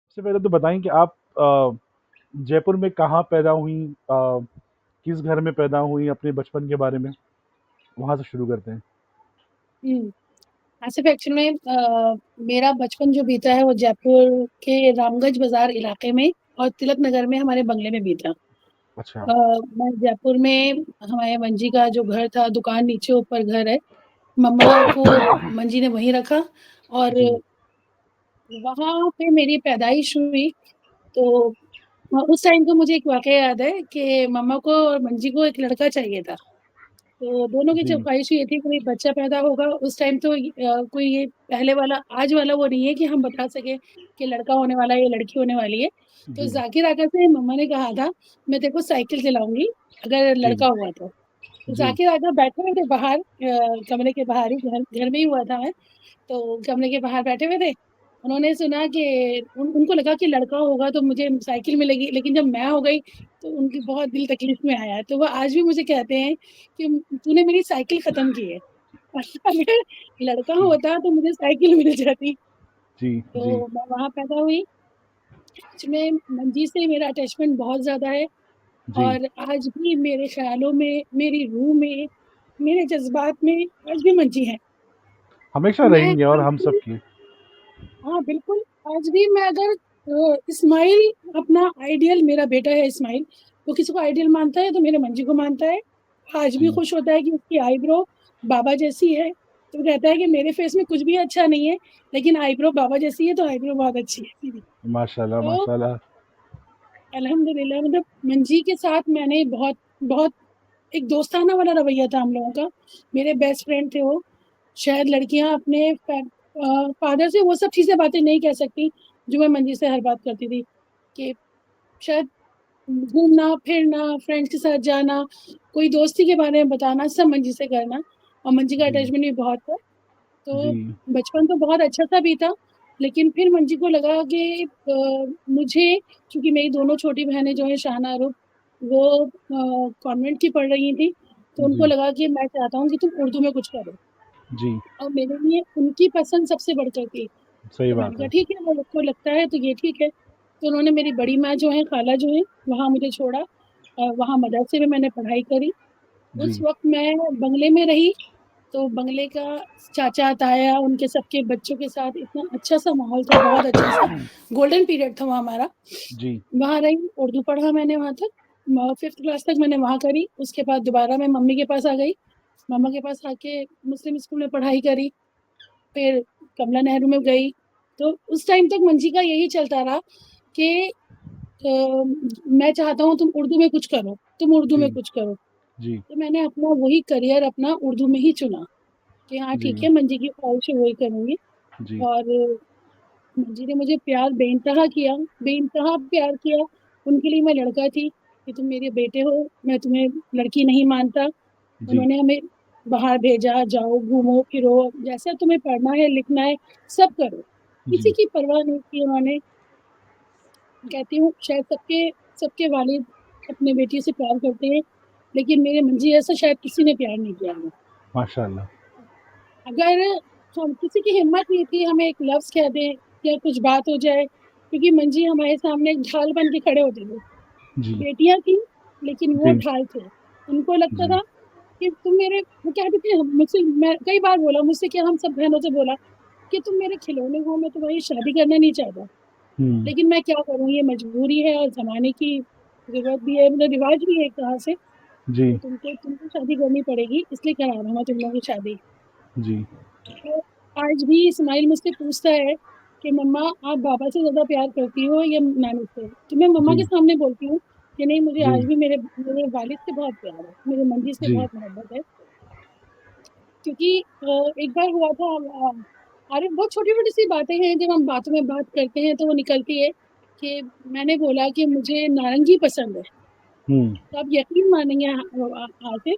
सबसे पहले तो बताएँ कि आप जयपुर में कहाँ पैदा हुईं? किस घर में पैदा हुईं? अपने बचपन के बारे में, वहाँ से शुरू करते हैं। हुँ। आसिफ एक्चुअल में मेरा बचपन जो बीता है वो जयपुर के रामगंज बाज़ार इलाके में और तिलक नगर में हमारे बंगले में बीता। अच्छा। मैं जयपुर में हमारे मंजी का जो घर था, दुकान नीचे ऊपर घर है। मम्मा को मंजी ने वहीं रखा और जी, वहाँ पे मेरी पैदाइश हुई। तो उस टाइम का मुझे एक वाक़या याद है कि मम्मा को और मंजी को एक लड़का चाहिए था। तो दोनों की जो जी, ख़्वाहिश ये थी कोई बच्चा पैदा होगा। उस टाइम तो कोई ये पहले वाला आज वाला वो नहीं है कि हम बता सकें कि लड़का होने वाला है या लड़की होने वाली है। तो जी, ज़ाकिर आका से मम्मा ने कहा था, मैं तेरे को साइकिल दिलाऊँगी अगर जी, लड़का हुआ तो। जी, ज़ाकिर आका बैठे हुए थे बाहर कमरे के बाहर ही घर में ही हुआ था मैं। तो कमरे के बाहर बैठे हुए थे। उन्होंने सुना कि उनको लगा कि लड़का होगा तो मुझे साइकिल मिलेगी, लेकिन जब मैं हो गई तो उनकी बहुत दिल तकलीफ़ में आया। तो वो आज भी मुझे कहते हैं कि तूने मेरी साइकिल ख़त्म की है। अगर लड़का जी, होता तो मुझे साइकिल मिल जाती। जी, जी, तो मैं वहाँ पैदा हुई। सच में मंजी से मेरा अटैचमेंट बहुत ज़्यादा है जी। और आज भी मेरे ख़्यालों में, मेरी रूह में, मेरे जज़्बात में आज भी मंजी है। हमेशा मैं रहेंगे और आज हम सब भी की। हाँ, बिल्कुल, आज भी मैं अगर इस्माइल अपना आइडियल मेरा बेटा है इस्माइल, वो किसी को आइडियल मानता है तो मेरे मंजी को मानता है। आज भी जी, खुश होता है कि उसकी आईब्रो बाबा जैसी है, तो कहता है कि मेरे फेस में कुछ भी अच्छा नहीं है, लेकिन आईब्रो बाबा जैसी है तो आईब्रो बहुत अच्छी है मेरी। माशाल्लाह, तो माशाल्लाह। अल्हम्दुलिल्लाह मतलब मंजी के साथ मैंने बहुत बहुत एक दोस्ताना वाला रवैया था हम लोगों का। मेरे बेस्ट फ्रेंड थे वो। शायद लड़कियाँ अपने फादर से वो सब चीज़ें बातें नहीं कह सकती, जो मैं मंजी से हर बात करती थी, कि शायद घूमना-फिरना, फ्रेंड्स के साथ जाना, कोई दोस्ती के बारे में बताना, सब मंजी से करना और मंजी का जी, अटैचमेंट भी बहुत था। तो जी, बचपन तो बहुत अच्छा-सा बीता, लेकिन फिर मंजी को लगा कि मुझे चूँकि मेरी दोनों छोटी बहनें जो हैं शाहाना, रूप, वो कॉन्वेंट की पढ़ रही थी, तो उनको जी, लगा कि मैं चाहता हूँ कि तुम उर्दू में कुछ करो जी, और मेरे लिए उनकी पसंद सबसे बढ़कर थी। सही तो मैंने बात कहा है। ठीक है, वो लोग को लगता है तो ये ठीक है। तो उन्होंने मेरी बड़ी माँ जो हैं, खाला जो हैं, वहाँ मुझे छोड़ा और वहाँ मदरसे में मैंने पढ़ाई करी। उस जी, वक़्त मैं बंगले में रही, तो बंगले का चाचा, ताया, उनके सबके बच्चों के साथ इतना अच्छा-सा माहौल था, बहुत अच्छा-सा गोल्डन पीरियड था वो हमारा। जी, वहाँ रही, उर्दू पढ़ा मैंने वहाँ तक, 5th क्लास तक मैंने वहाँ करी। उसके बाद दोबारा मैं मम्मी के पास आ गई। मम्मा के पास आके मुस्लिम स्कूल में पढ़ाई करी, फिर कमला नेहरू में गई। तो उस टाइम तक मंजी का यही चलता रहा कि अ, मैं चाहता हूँ तुम उर्दू में कुछ करो, तुम उर्दू जी, में कुछ करो। जी, तो मैंने अपना वही करियर अपना उर्दू में ही चुना कि हाँ ठीक जी, है, मंजी की ख्वाहिश है वही करूँगी जी, और मंजी ने मुझे प्यार बेइंतहा किया, बेइंतहा प्यार किया। उनके लिए मैं लड़का थी कि तुम मेरे बेटे हो, मैं तुम्हें लड़की नहीं मानता। जी, उन्होंने हमें बाहर भेजा, जाओ, घूमो-फिरो, जैसा तुम्हें पढ़ना है, लिखना है, सब करो। किसी जी, की परवाह नहीं की उन्होंने। कहती हूँ शायद सबके सबके वालिद अपने बेटी से प्यार करते हैं, लेकिन मेरे मंजी जैसा शायद किसी ने प्यार नहीं किया होगा। माशाल्लाह। अगर हम किसी की हिम्मत नहीं थी हमें एक लफ्ज़ कह दें या कुछ बात हो जाए, क्योंकि मंजी हमारे सामने एक ढाल बन के खड़े होते थे। जी, बेटियाँ थीं, लेकिन वो जी, ढाल थे। उनको लगता जी, था कि तुम मेरे वो कहती थी मुझसे मैं कई बार बोला मुझसे क्या हम सब बहनों से बोला कि तुम मेरे खिलौने हो, मैं तुम्हारी शादी करना नहीं चाहता। हुँ, लेकिन मैं क्या करूँ ये मजबूरी है और ज़माने की ज़रूरत भी है, मतलब रिवाज भी है एक तरह से, तो जी, तुमको शादी करनी पड़ेगी इसलिए करा रहा हूँ मैं तुम लोगों की शादी। जी, तो आज भी इस्माइल मुझसे पूछता है कि मम्मा आप बाबा से ज़्यादा प्यार करती हो या नानी से? तो मैं मम्मा के जी, सामने बोलती हूँ कि नहीं मुझे आज जी, भी मेरे मेरे वालिद से बहुत प्यार है, मेरे मंजी से जी, बहुत मोहब्बत है। क्योंकि एक बार हुआ था अरे बहुत छोटी-छोटी सी बातें हैं जब हम बातों में बात करते हैं तो वो निकलती है कि मैंने बोला कि मुझे नारंगी पसंद है। हुँ, तो आप यकीन मानेंगे आसिफ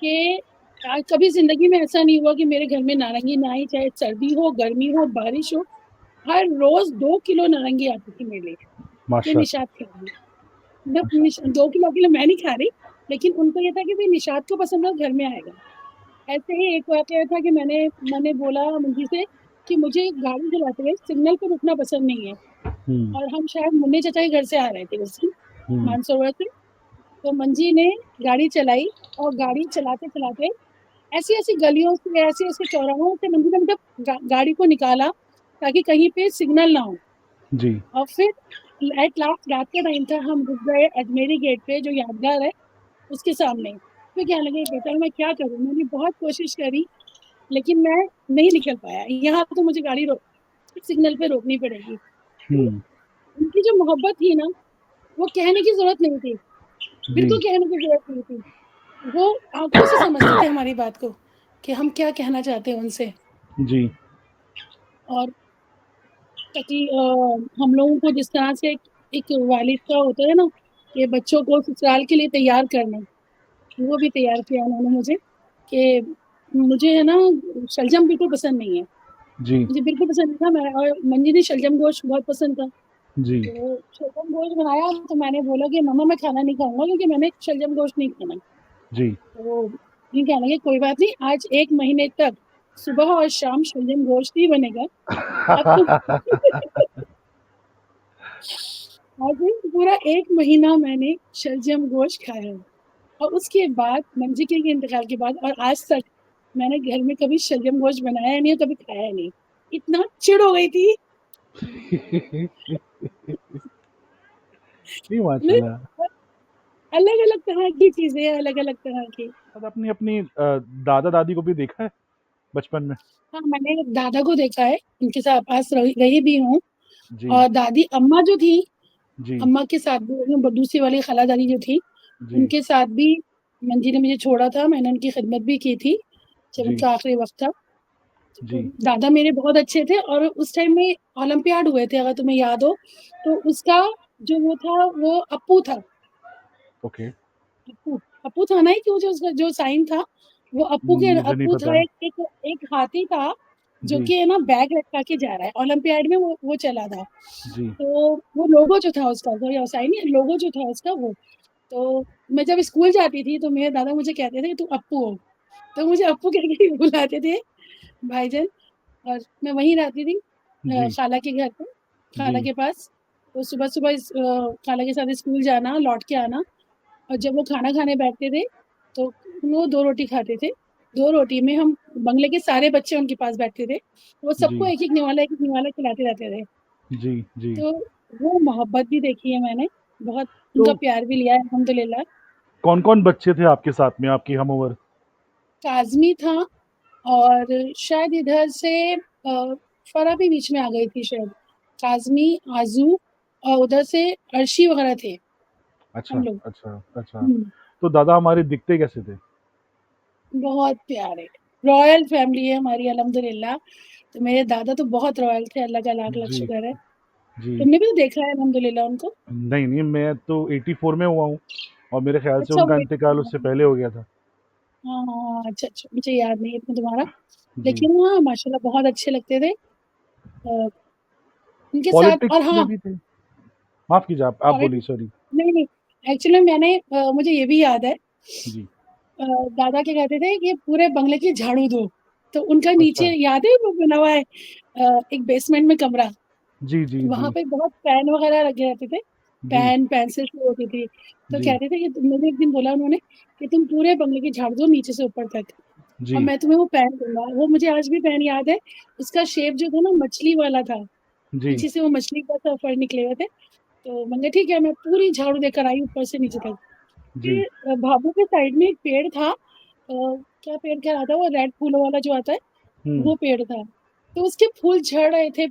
कि कभी ज़िंदगी में ऐसा नहीं हुआ कि मेरे घर में नारंगी ना आई, चाहे सर्दी हो, गर्मी हो, बारिश हो, हर रोज़ 2 किलो नारंगी आती थी मेरे लिए कि माशाल्लाह, निशात खाएँगे। मतलब माशाल्लाह। 2 किलो अकेले मैं नहीं खा रही, लेकिन उनको ये था कि भई निशात को पसंद है घर में आएगा। ऐसे ही एक वाक़या था कि मैंने मैंने बोला मुंशी से कि मुझे गाड़ी चलाते हुए सिग्नल पे रुकना पसंद नहीं है। हुँ, और हम शायद मुन्नी चाचा के घर से आ रहे थे उस दिन, हुँ, मानसरोवर से। तो मंजी ने गाड़ी चलाई और गाड़ी चलाते-चलाते ऐसी-ऐसी गलियों से, ऐसे-ऐसे चौराहों से मंजी ने मतलब गाड़ी को निकाला ताकि कहीं पे सिग्नल ना हो। जी, और फिर एट लास्ट रात का टाइम था, हम रुक गए अजमेरी गेट पे जो यादगार है, उसके सामने। फिर कहने लगे, "बेटा मैं क्या करूँ?" मैंने बहुत कोशिश करी, लेकिन मैं नहीं निकल पाया। यहाँ तो मुझे गाड़ी सिग्नल पे रोकनी पड़ेगी। तो हुँ, उनकी जो मोहब्बत थी ना, वो कहने की ज़रूरत नहीं थी, बिल्कुल जी, कहने की ज़रूरत नहीं थी। वो आँखों से समझते थे हमारी बात को, कि हम क्या कहना चाहते हैं उनसे। जी, और ताकि हम लोगों को जिस तरह से एक वालिद का होता है ना, कि बच्चों को ससुराल के लिए तैयार करना, वो भी तैयार किया उन्होंने मुझे कि मुझे है ना शलजम बिल्कुल पसंद नहीं है। जी, मुझे बिल्कुल पसंद नहीं था, मैं और मंजी ने शलजम गोश्त बहुत पसंद था। जी, तो शलजम गोश्त बनाया तो मैंने बोला कि मम्मा मैं खाना नहीं खाऊँगा क्योंकि मैंने शलजम गोश्त नहीं खाना। जी। तो ये कहने लगे कोई बात नहीं, आज 1 महीने तक सुबह और शाम शलजम गोश्त ही बनेगा। अब तुम आज पूरा 1 महीना मैंने शलजम गोश्त खाया है। और उसके बाद मंजी के इंतकाल के बाद और आज तक मैंने घर में कभी शलजम गोश्त बनाया नहीं और कभी खाया नहीं। इतना चिढ़ हो गई थी। नहीं मैं माशाल्लाह। अलग-अलग तरह की चीज़ें, अलग-अलग तरह की। और आपने अपनी दादा-दादी को भी देखा है बचपन में? हाँ, मैंने दादा को देखा है, उनके साथ पास रही रही भी हूँ। जी, और दादी अम्मा जो थी, जी, अम्मा के साथ भी दूसरी वाली खाला दादी जो थी, जी, उनके साथ भी मंजी ने मुझे छोड़ा था, मैंने उनकी खिदमत भी की थी, जब जी, उनका आखिरी वक़्त था। तो जी, दादा मेरे बहुत अच्छे थे और उस टाइम में ओलंपियाड हुए थे अगर तुम्हें याद हो, तो उसका जो वो था वो अप्पू था। ओके। अप्पू, अप्पू था ना कि वो जो उसका जो साइन था, वो मुझे नहीं अप्पू था पता। एक एक हाथी था, जो जी, कि है ना बैग लटका के जा रहा है, ओलंपियाड में वो चला था। जी, तो वो लोगो जो था उसका, वो या साइन नहीं, लोगो जो था उसका वो। तो मैं जब स्कूल जाती थी तो मेरे दादा मुझे कहते थे, "तू अप्पू हो।" तो मुझे अप्पू कह के ही बुलाते थे भाईजान। और मैं वहीं रहती थी जी, खाला के घर पे, खाला जी, के पास। तो सुबह-सुबह खाला के साथ स्कूल जाना, लौट के आना। और जब वो खाना खाने बैठते थे, तो वो 2 रोटी खाते थे। 2 रोटी में हम बंगले के सारे बच्चे उनके पास बैठते थे। वो सबको जी, एक-एक निवाला खिलाते रहते थे। जी, जी। तो वो मोहब्बत भी देखी है मैंने, बहुत तो उनका प्यार भी लिया है अल्हम्दुलिल्लाह। कौन-कौन बच्चे थे आपके साथ में, आपकी हम-उम्र? काज़मी था और शायद इधर से फ़रा भी बीच में आ गई थी शायद। काज़मी, आज़ू और उधर से अर्शी वग़ैरह थे हम अच्छा, लोग। अच्छा, अच्छा। हुँ, तो दादा हमारे दिखते कैसे थे? बहुत प्यारे। रॉयल फ़ैमिली है हमारी अल्हम्दुलिल्लाह। तो मेरे दादा तो बहुत रॉयल थे, अल्लाह का लाख-लाख जी, शुक्र है। जी। तुमने भी तो देखा है अल्हम्दुलिल्लाह उनको? नहीं, नहीं, मैं तो 84 में हुआ हूँ और मेरे ख़्याल से अच्छा उनका वो इंतकाल उससे पहले हो गया था। हाँ, हाँ, हाँ, अच्छा, अच्छा, मुझे याद नहीं है इतना तुम्हारा। जी। लेकिन हाँ, माशाल्लाह बहुत अच्छे लगते थे। उनके साथ और पॉलिटिक्स में हाँ, भी थे? माफ़ कीजिए आप बोलिए, पॉलिटिक्स सॉरी। नहीं, नहीं, एक्चुअली मैंने मुझे ये भी याद है जी। दादा क्या कहते थे कि पूरे बंगले की झाड़ू दो। तो उनका नीचे अच्छा। याद है वो बना हुआ है एक बेसमेंट में कमरा, जी, जी, वहाँ जी। पे बहुत पेन वगैरह रखे रहते थे। जी, पेन, पेंसिल सब होती थी। तो जी, कहते थे कि मुझे एक दिन बोला उन्होंने कि तुम पूरे बंगले की झाड़ू दो नीचे से ऊपर तक और जी, मैं तुम्हें वो पेन दूँगा। वो मुझे आज भी पेन याद है, उसका शेप जो था ना मछली वाला था। जी, पीछे से वो मछली का सा फर निकले हुए थे। तो मैंने कहा ठीक है, मैं पूरी झाड़ू देकर आई ऊपर से नीचे तक। जी। फिर भाभू के साइड में एक पेड़ था क्या पेड़ कहलाता है वो रेड फूलों वाला जो आता है, हुँ, वो पेड़ था। तो उसके फूल झड़ रहे थे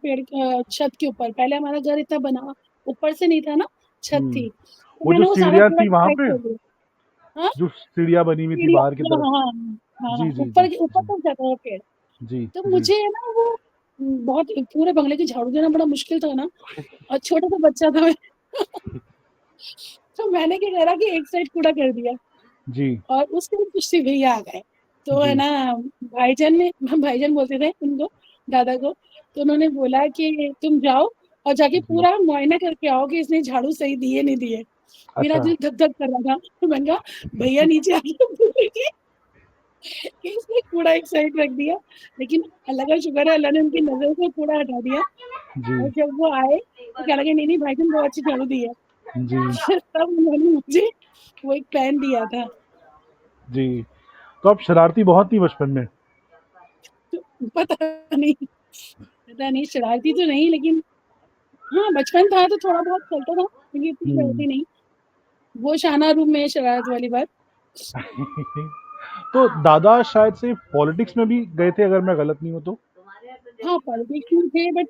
छत के ऊपर। पहले हमारा घर इतना बना ऊपर से नहीं था ना, छत हुँ। थी। तो वो जो मैंने वो सारा सीढ़ियाँ पूरा थी वहाँ साइड पे? कर दिया। हाँ, जो सीढ़ियाँ बनी हुई थी सीढ़ियाँ बाहर की हाँ, तरफ? हाँ, हाँ, हाँ, हाँ, जी, जी, जी, ऊपर जी, तक जाता है वो पेड़। जी, तो जी। मुझे ना वो बहुत पूरे बंगले की झाड़ू देना बड़ा मुश्किल था ना और छोटा-सा बच्चा था मैं। तो मैंने क्या करा कि एक साइड कूड़ा कर दिया। जी, और उस टाइम कुछ से भैया आ गए। तो है जी। ना भाईजान ने हम भाईजान बोलते थे उनको, दादा को, तो उन्होंने बोला कि तुम जाओ और जाके जी। पूरा मुआयना करके आओ कि इसने झाड़ू सही दी है, नहीं दी है। मेरा अच्छा। दिल धक-धक कर रहा था। तो मैंने कहा भैया नीचे आके बोले कि इसने कूड़ा एक साइड रख दिया। लेकिन अल्लाह का शुक्र है अल्लाह ने उनकी नज़र से कूड़ा हटा दिया। जी, और जब वो आए तो क्या लगा नहीं भाई तुम बहुत अच्छी झाड़ू दी है। जी, तब उन्होंने मुझे वो एक पेन दिया था। जी। तो आप शरारती बहुत थी बचपन में? तो पता नहीं शरारती तो नहीं, लेकिन हाँ बचपन था तो थोड़ा बहुत चलता था, लेकिन इतनी हुँ। शरारती नहीं। वो शाना रूम में शरारत वाली बात। तो दादा शायद से पॉलिटिक्स में भी गए थे अगर मैं गलत नहीं हूँ तो? हाँ पॉलिटिक्स में थे, बट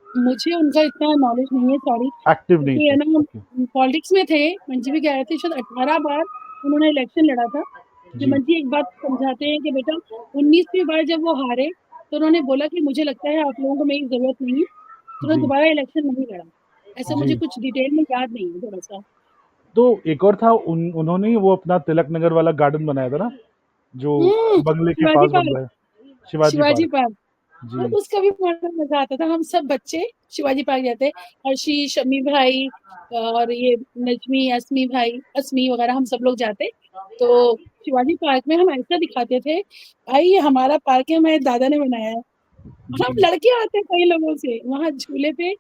मुझे उनका इतना नॉलेज नहीं है, सॉरी। एक्टिव नहीं क्योंकि थे। है ना, ओके। पॉलिटिक्स में थे। मंजी भी कह रहे थे शायद 18 बार उन्होंने इलेक्शन लड़ा था। फिर जी, मंजी एक बात समझाते हैं कि बेटा 19वीं बार जब वो हारे तो उन्होंने बोला कि मुझे लगता है आप लोगों को मेरी जरूरत नहीं है, तो उन्होंने जी, दोबारा इलेक्शन नहीं लड़ा। ऐसा मुझे जी। कुछ डिटेल में याद नहीं है थोड़ा सा। तो एक और था उन्होंने ही वो अपना तिलक नगर वाला गार्डन बनाया था ना, जो बंगले के शिवाजी पास बन पार्क। रहा है, शिवाजी शिवाजी पार्क। पार्क। और जी, उसका भी बड़ा मजा आता था, हम सब बच्चे शिवाजी पार्क जाते। अर्शी, शमी भाई और ये नजमी, असमी भाई, असमी वगैरह हम सब लोग जाते। तो शिवाजी पार्क में हम ऐसा दिखाते थे, भाई ये हमारा पार्क है, हमारे दादा ने बनाया है। हम जी, लड़के आते कई लोगों से वहां झूले पे,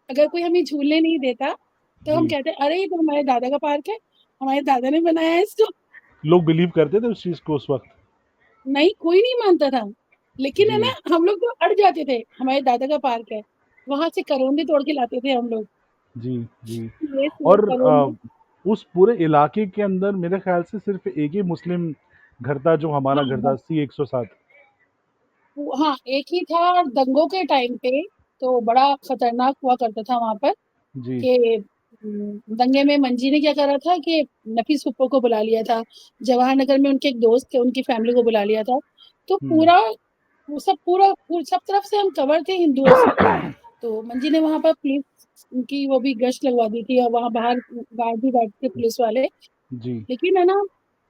अगर कोई हमें झूलने नहीं देता तो हम जी। कहते अरे ये तो हमारे दादा का पार्क है, हमारे दादा ने बनाया है इसको। लोग बिलीव करते थे उस चीज़ को उस वक़्त। नहीं कोई नहीं मानता था, लेकिन है जी, ना हम लोग तो अड़ जाते थे, हमारे दादा का पार्क है। वहां से करौंदे तोड़ के लाते थे हम लोग। जी, जी। ये सेब और करौंदे। उस पूरे इलाके के अंदर मेरे ख़्याल से सिर्फ़ एक ही मुस्लिम घर था जो हमारा हाँ घर था, बस सी 107। हाँ एक ही था। और दंगों के टाइम पे तो बड़ा खतरनाक हुआ करता था वहां पर जी, कि दंगे में मंजी ने क्या करा था कि नफीस फुप्पो को बुला लिया था। जवाहर नगर में उनके एक दोस्त थे, उनकी फैमिली को बुला लिया था। तो हुँ, सब तरफ से हम कवर थे हिंदुओं से। तो मंजी ने वहां पर पुलिस की वो भी गश्त लगवा दी थी, और वहां बाहर गार्ड भी बैठते थे पुलिस वाले। जी, लेकिन है ना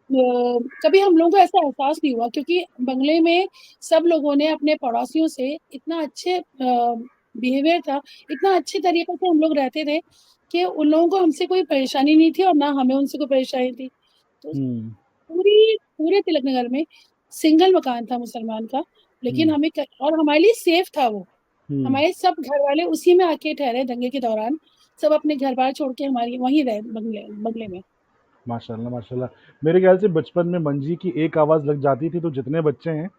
कभी हम लोगों को ऐसा एहसास नहीं हुआ, क्योंकि बंगले में सब लोगों ने अपने पड़ोसियों से इतना अच्छे बिहेवियर था, इतना अच्छे तरीके से हम लोग रहते थे कि उन लोगों को हमसे कोई परेशानी नहीं थी और ना हमें उनसे कोई परेशानी थी। तो हुँ, पूरे तिलक नगर में सिंगल मकान था मुसलमान का, लेकिन हुँ, और हमारे लिए सेफ था वो। हुँ। हमारे सब घर वाले उसी में आके ठहरे दंगे के दौरान। सब अपने घर बार छोड़ के हमारी वहीं रहे, बंगले बंगले में। माशाल्लाह, माशाल्लाह। मेरे ख्याल से बचपन में मंजी की एक आवाज़ लग जाती थी तो जितने बच्चे हैं,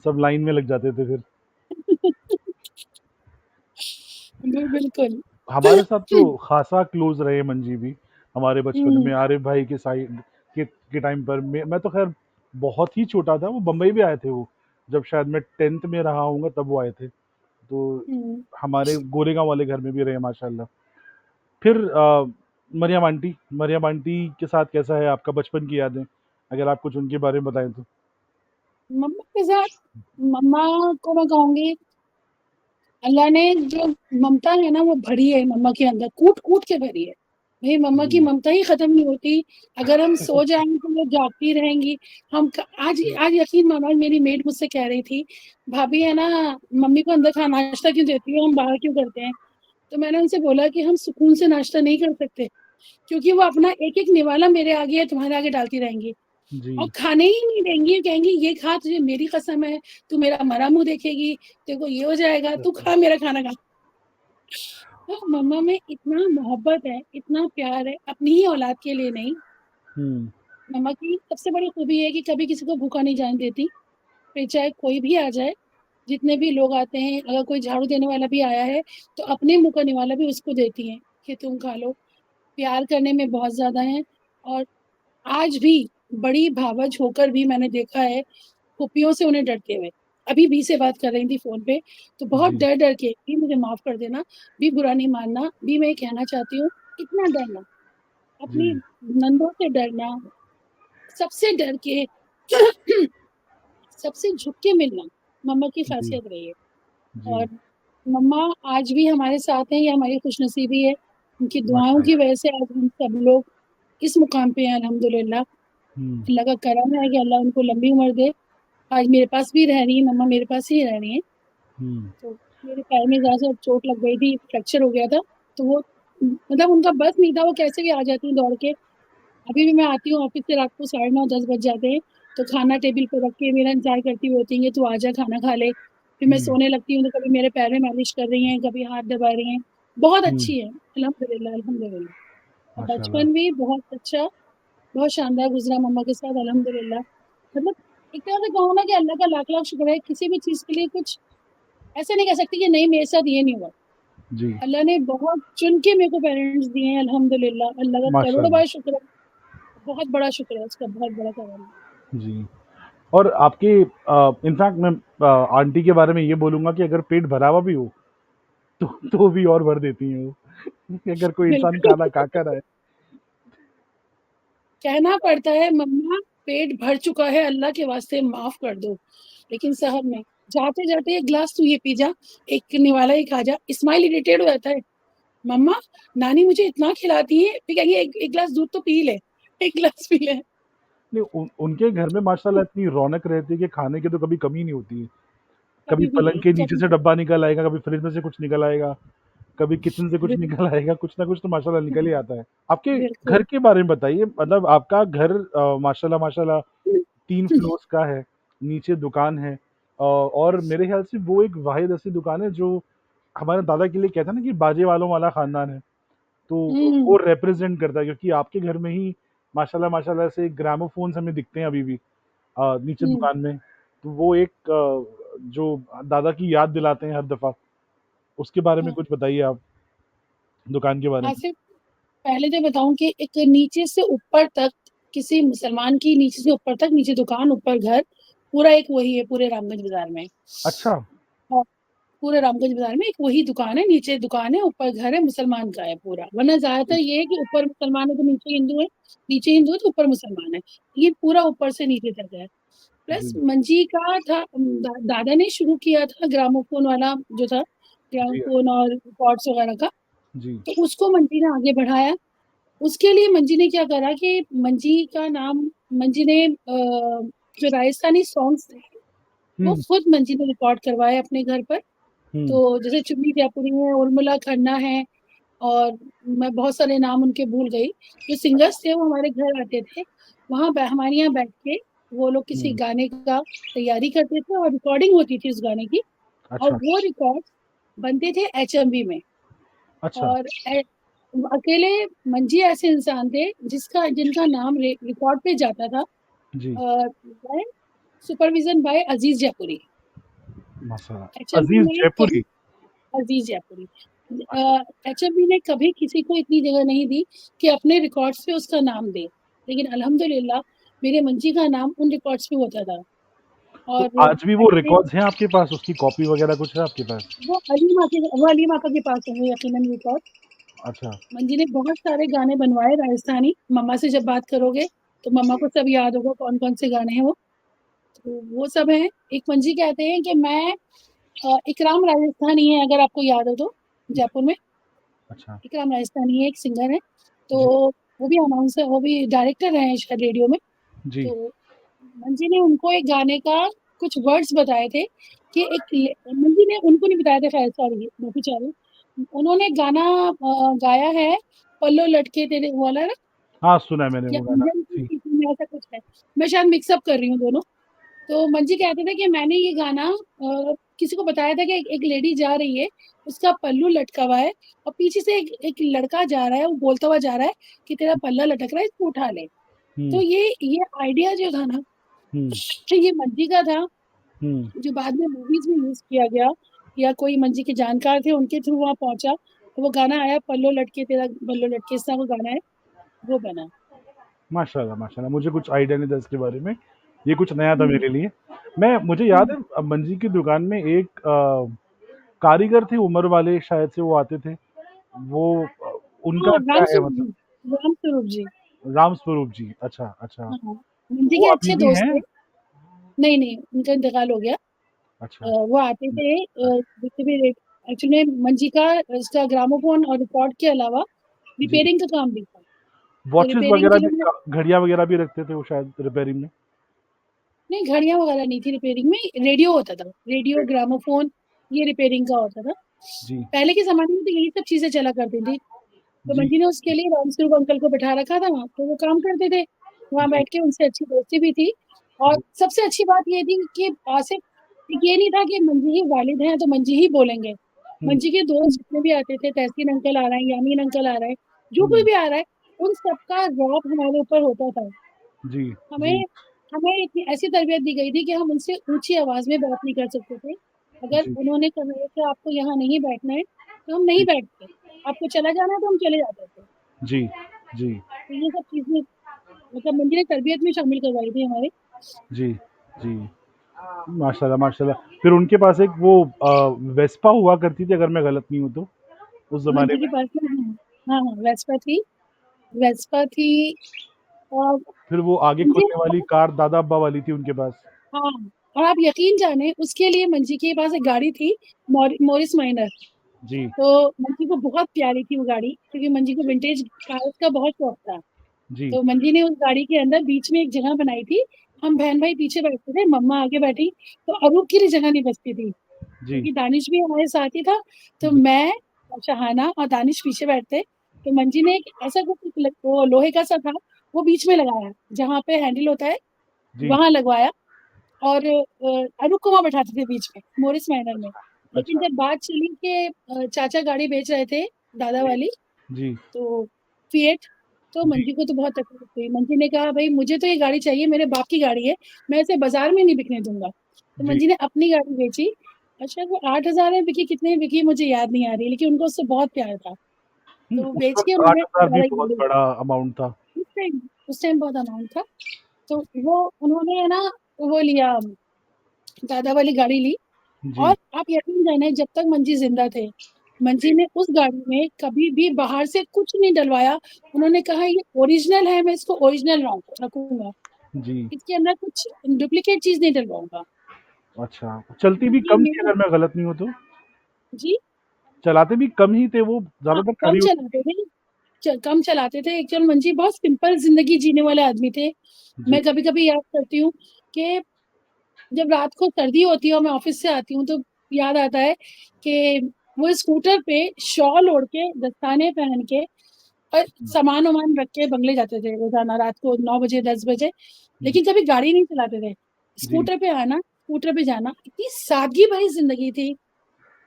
सब लाइन में लग जाते थे फिर। बिल्कुल। हमारे साथ तो ख़ासा क्लोज़ रहे मंजी भी, हमारे बचपन हम्म में आरिफ भाई के साइड के टाइम पर मैं तो ख़ैर बहुत ही छोटा था, वो बम्बई भी आए थे वो, जब शायद मैं 10th में रहा होऊँगा तब वो आए थे। तो हम्म। हमारे गोरेगाँव वाले घर में भी रहे माशाल्लाह। फिर मरियम आंटी के साथ कैसा है आपका बचपन की यादें? अगर आप कुछ उनके बारे में बताएँ तो? मम्मा के साथ, मम्मा को मैं कहूंगी अल्लाह ने जो ममता है ना वो भरी है मम्मा के अंदर, कूट कूट के भरी है। मेरी मम्मा की जी, ममता ही खत्म नहीं होती। अगर हम सो जाएंगे तो वो जागती रहेंगी। आज आज यकीन मानो, आज मेरी मेड मुझसे कह रही थी, भाभी है ना, मम्मी को अंदर खाना नाश्ता क्यों देती हो, हम बाहर क्यों करते हैं। तो मैंने उनसे बोला कि हम सुकून से नाश्ता नहीं कर सकते, क्योंकि वो अपना एक एक निवाला मेरे आगे या तुम्हारे आगे डालती रहेंगी और जी। खाने ही नहीं देंगी। कहेंगी ये खा, तुझे मेरी कसम है, तू मेरा मरा मुंह देखेगी, तेरे को ये हो जाएगा, तू खा मेरा खाना खा। तो मम्मा में इतना मोहब्बत है, इतना प्यार है, अपनी ही औलाद के लिए नहीं। हुँ, मम्मा की सबसे बड़ी खूबी है कि कभी किसी को भूखा नहीं जाने देती। फिर चाहे कोई भी आ जाए, जितने भी लोग आते हैं, अगर कोई झाड़ू देने वाला भी आया है तो अपने मुंह का निवाला भी उसको देती हैं कि तुम खा लो। प्यार करने में बहुत ज्यादा है। और आज भी बड़ी भावज होकर भी मैंने देखा है फुप्पियों से उन्हें डरते हुए। अभी भी से बात कर रही थी फोन पे, तो बहुत जी, डर डर के, भी मुझे माफ कर देना, भी बुरा नहीं मानना, भी मैं कहना चाहती हूँ, इतना डरना, अपनी जी, नंदों से डरना, सबसे डर के सबसे झुक के मिलना, मम्मा की जी, खासियत रही है। जी। और मम्मा आज भी हमारे साथ हैं, ये हमारी खुशनसीबी है। उनकी दुआओं की माशाल्लाह। वजह से आज हम सब लोग इस मुकाम पे हैं अल्हम्दुलिल्लाह। हुँ, अल्लाह का करम है कि अल्लाह उनको लंबी उम्र दे। आज मेरे पास भी रह रही है मम्मा, मेरे पास ही रह रही है। हुँ, तो मेरे पैर में ज़रा सा चोट लग गई थी, फ्रैक्चर हो गया था। तो वो मतलब उनका बस नहीं था, वो कैसे भी आ जाती दौड़ के। अभी भी मैं आती हूँ ऑफिस से रात को 9:30 10 बज जाते हैं, तो खाना टेबल पे रख के मेरा इंतजार करती हुई होती है कि तू आजा खाना खा ले। फिर मैं हुँ, सोने लगती हूँ तो कभी मेरे पैर में मालिश कर रही हैं, कभी हाथ दबा रही हैं। बहुत हुँ, अच्छी है, अल्हम्दुलिल्लाह, अल्हम्दुलिल्लाह। माशाल्लाह। बचपन भी बहुत अच्छा, बहुत शानदार गुज़रा मम्मा के साथ अल्हम्दुलिल्लाह। मतलब एक तरह से कहूँ ना कि अल्लाह का लाख-लाख शुक्र है, किसी भी चीज़ के लिए कुछ ऐसे नहीं कह सकती कि नहीं मेरे साथ ये नहीं हुआ। जी, अल्लाह ने बहुत चुन के मेरे को पेरेंट्स दिए हैं अल्हम्दुलिल्लाह, अल्लाह का करोड़ों माशाल्लाह। बार शुक्र है, बहुत बड़ा शुक्र है उसका, बहुत बड़ा करम है। जी। और आपके इनफैक्ट मैं आंटी के बारे में ये बोलूँगा कि अगर पेट भरा हुआ भी हो, तो भी और भर देती हैं वो। अगर कोई इंसान बिल्कुल। खाना खा कर आए। कहना पड़ता है मम्मा पेट भर चुका है अल्लाह के वास्ते माफ़ कर दो। लेकिन साहब नहीं, जाते-जाते 1 ग्लास तू ये पी जा, एक निवाला ही खा जा, स्माइल इरिटेट हो जाता है। मम्मा नानी मुझे इतना खिलाती है, फिर कहेंगी 1 ग्लास दूध तो पी ले, 1 ग्लास पी ले। नहीं, उनके घर में माशाल्लाह इतनी रौनक रहती है कि खाने की तो कभी कमी नहीं होती है। कभी कभी भी पलंग नहीं, के नीचे कभी से भी डब्बा निकल आएगा, कभी फ्रिज में से कुछ निकल आएगा, कभी किचन से कुछ बिल निकल आएगा, कुछ ना कुछ तो माशाल्लाह निकल ही आता है। आपके घर बिल्कुल। के बारे में बताइए, मतलब आपका घर माशाल्लाह माशाल्लाह 3 फ्लोर्स का है, नीचे दुकान है, और मेरे ख़्याल से वो एक वाहिद ऐसी दुकान है जो हमारे दादा के लिए कहते हैं ना कि बाजे वालों वाला ख़ानदान है। तो वो हुँ, रिप्रेज़ेंट करता है, क्योंकि आपके घर में ही माशाल्लाह माशाल्लाह से ग्रामोफ़ोन्स हमें दिखते हैं अभी भी नीचे हुँ। दुकान में। तो वो एक जो दादा की याद दिलाते हैं हर दफ़ा। उसके बारे में हाँ, कुछ बताइए आप, दुकान के बारे में? आसिफ पहले तो बताऊँ कि एक नीचे से ऊपर तक किसी मुसलमान की नीचे से ऊपर तक, नीचे दुकान, ऊपर घर, पूरा एक वही है पूरे रामगंज बाज़ार में। अच्छा। हाँ, पूरे रामगंज बाज़ार में एक वही दुकान है, नीचे दुकान है, ऊपर घर है, मुसलमान का है पूरा। वरना ज़्यादातर जी, ये है कि ऊपर मुसलमान है तो नीचे हिंदू है, नीचे हिंदू है तो ऊपर मुसलमान है। ये पूरा ऊपर से नीचे तक है। प्लस जी, मंजी का था दादा ने शुरू किया था ग्रामोफ़ोन वाला जो था, जी, ग्रामोफ़ोन और रिकॉर्ड्स वगैरह का, जी, तो उसको मंजी ने आगे बढ़ाया। उसके लिए मंजी ने क्या करा कि मंजी का नाम मंजी ने जो राजस्थानी सॉन्ग्स थे, वो हुँ, खुद मंजी ने रिकॉर्ड करवाए अपने घर पर। हुँ, तो जैसे चुन्नी जयपुरी है, उर्मिला खन्ना है और मैं बहुत सारे नाम उनके भूल गई। जो सिंगर्स थे वो हमारे घर आते थे, वहाँ बै हमारे यहाँ बैठ के वो लोग किसी हुँ, गाने का तैयारी करते थे और रिकॉर्डिंग होती थी उस गाने की और अच्छा, वो रिकॉर्ड्स बनते थे एचएमवी में। अच्छा, और अकेले मंजी ऐसे इंसान थे जिनका नाम रिकॉर्ड पे जाता था जी, बाय सुपरविजन बाय अजीज जयपुरी। माशाल्लाह। एचएमवी अज़ीज़ में कभी जयपुरी, अजीज जयपुरी अच्छा, एचएमवी ने कभी किसी को इतनी जगह नहीं दी कि अपने रिकॉर्ड्स पे उसका नाम दे, लेकिन अल्हम्दुलिल्लाह मेरे मंजी का नाम उन रिकॉर्ड्स पे होता था। तो और आज भी वो ऐसे रिकॉर्ड्स हैं आपके पास? उसकी कॉपी वगैरह कुछ है आपके पास? वो अली माका के पास होंगे यकीनन रिकॉर्ड। अच्छा, मंजी ने बहुत सारे गाने बनवाए राजस्थानी। मम्मा से जब बात करोगे तो मम्मा जी, को सब याद होगा कौन-कौन से गाने हैं वो। तो वो सब हैं। एक मंजी कहते हैं कि मैं इकराम राजस्थानी है अगर आपको याद हो तो, जयपुर में। अच्छा, इकराम राजस्थानी है, एक सिंगर है। तो जी, वो भी अनाउंसर वो भी डायरेक्टर रहे हैं शायद रेडियो में। जी, तो मंजी ने उनको एक गाने का कुछ वर्ड्स बताए थे कि मंजी ने उनको नहीं बताए थे खैर सॉरी माफ़ी चाह रही हूँ। उन्होंने गाना गाया है पल्लो लटके तेरे वो वाला ना हाँ, सुना है मैंने या वो गाना। अंजन की जी, सीटी में ऐसा कुछ है। मैं शायद मिक्स अप कर रही हूँ दोनों। तो मंजी कहते थे कि मैंने ये गाना किसी को बताया था कि एक लेडी जा रही है, उसका पल्लू लटका हुआ है और पीछे से एक लड़का जा रहा है, वो बोलता हुआ जा रहा है कि तेरा पल्ला लटक रहा है, इसको उठा ले। हुँ, तो ये आइडिया जो था ना, हुँ, ये मंजी का था, हुँ, जो बाद में मूवीज़ में यूज़ किया गया या कोई मंजी के जानकार थे, उनके थ्रू वहाँ पहुँचा, तो वो गाना आया पल्लो लटके तेरा बल्लो लटके, इस तरह वो गाना है, वो बना। माशाल्लाह, माशाल्लाह। मुझे कुछ आइडिया नहीं था इसके बारे में। ये कुछ नया था हुँ, मेरे लिए। मुझे याद हुँ। है मंजी की दुकान में एक कारीगर थे उमर वाले, शायद से वो आते थे। वो हाँ, उनका क्या राम है स्वरूप मतलब? जी, राम स्वरूप जी। राम स्वरूप जी। अच्छा, अच्छा। हाँ, मंजी वो के अभी अच्छे भी दोस्त हैं? थे। नहीं, नहीं, उनका इंतकाल हो गया। अच्छा। वो आते थे जितने भी एक्चुअली में मंजी का इसका ग्रामोफ़ोन और रिकॉर्ड के अलावा जी। रिपेयरिंग का काम भी था। तो वॉचेस रिपेयरिंग वगैरह के लिए भी घड़ियाँ वगैरह भी रखते थे वो शायद रिपेयरिंग में? नहीं घड़ियाँ वगैरह नहीं थी रिपेयरिंग में, रेडियो होता था। रेडियो, ग्रामोफ़ोन ये रिपेयरिंग का होता था। जी, पहले के ज़माने में तो यही सब चीज़ें चला करती थी। तो जी, मंजी ने उसके लिए रामस्वरूप अंकल को बिठा रखा था वहाँ, तो वो काम करते थे। वहाँ जी, बैठ के उनसे अच्छी दोस्ती भी थी और जी, सबसे अच्छी बात ये थी कि आसिफ ये नहीं था कि मंजी ही वालिद हैं, तो मंजी ही बोलेंगे। हुँ, मंजी के दोस्त जितने भी आते थे, तहसीन अंकल आ रहे हैं, यामीन अंकल आ रहे हैं, जो कोई हुँ, भी आ रहा है, उन सबका रौब हमारे ऊपर होता था। जी, जी, हमें हमें इतनी ऐसी तरबियत दी गई थी कि हम उनसे ऊँची आवाज़ में बात नहीं कर सकते थे। अगर जी, उन्होंने कहा है कि आपको यहाँ नहीं बैठना है, तो हम नहीं जी, बैठते। आपको चला जाना है तो हम चले जाते थे। जी, जी, तो ये सब चीज़ें मतलब मंजी ने तरबियत में शामिल करवाई थी हमारे। जी, जी। माशाल्लाह, माशाल्लाह। फिर उनके पास एक वो वेस्पा हुआ करती थी अगर मैं गलत नहीं हूँ तो, उस ज़माने मंजी के में। पास में हाँ, हाँ, वेस्पा थी और फिर वो आगे मंजी खुलने वाली कार दादा अब्बा वाली थी उनके पास। हाँ, और आप यकीन जाने उसके लिए मंजी के पास एक गाड़ी थी मॉरिस माइनर। जी, तो मंजी को बहुत प्यारी थी वो गाड़ी क्योंकि मंजी को विंटेज कार्स का बहुत शौक था। जी, तो मंजी ने उस गाड़ी के अंदर बीच में एक जगह बनाई थी। हम बहन-भाई पीछे बैठते थे, मम्मा आगे बैठी, तो अरूप के लिए जगह नहीं बचती थी, जी, क्योंकि दानिश भी हमारे साथ ही था। तो जी, मैं और शहाना और दानिश पीछे बैठते, तो मंजी ने एक ऐसा कुछ वो लोहे का सा था, वो बीच में लगाया, जहाँ पे हैंडल होता है, जी। वहाँ लगवाया और अनूप को वहाँ बैठाते थे बीच में, मोरिस माइनर में। लेकिन अच्छा, जब बात चली कि चाचा गाड़ी बेच रहे थे, दादा जी, वाली, जी, तो फिएट, तो जी, मंजी को तो बहुत तकलीफ हुई। मंजी ने कहा, "भई मुझे तो ये गाड़ी चाहिए, मेरे बाप की गाड़ी है, मैं इसे बाज़ार में नहीं बिकने दूँगा।" तो जी। मंजी ने अपनी गाड़ी बेची और शायद वो 8,000 में बिकी, कितने में बिकी मुझे याद नहीं आ रही, लेकिन उनको उससे बहुत प्यार था। तो उस बेच के वक़्त उन्होंने 8,000 भी दादा की बहुत गाड़ी ली। बड़ा अमाउंट था। उस टाइम बहुत अमाउंट था। तो वो उन्होंने है ना, वो लिया, दादा वाली गाड़ी ली जी, और आप यकीन जाने जब तक मंजी ज़िंदा थे, मंजी जी, ने उस गाड़ी में कभी भी बाहर से कुछ नहीं डलवाया। उन्होंने कहा ये ओरिजिनल है, मैं इसको ओरिजिनल रखूँगा। जी। इसके अंदर कुछ डुप्लीकेट चीज़ नहीं डलवाऊँगा। अच्छा, चलती भी क्योंकि कम थी मेरे अगर मैं गलत नहीं हूँ तो? जी, चलाते भी कम ही थे वो, हाँ, ज़्यादातर कम खड़ी होती चलाते थे, कम चलाते थे। एक्चुअल मंजी बहुत सिंपल ज़िंदगी जीने वाले आदमी थे। थी। जी, मैं कभी-कभी याद करती हूँ कि जब रात को सर्दी होती है और मैं ऑफ़िस से आती हूँ, तो याद आता है कि वो स्कूटर पे शॉल ओढ़ के, दस्ताने पहन के और सामान-वामान रख के बंगले जाते थे रोज़ाना रात को 9 बजे, 10 बजे, जी, लेकिन कभी गाड़ी नहीं चलाते थे। जी। स्कूटर पे आना, स्कूटर पे जाना, इतनी सादगी भरी ज़िंदगी थी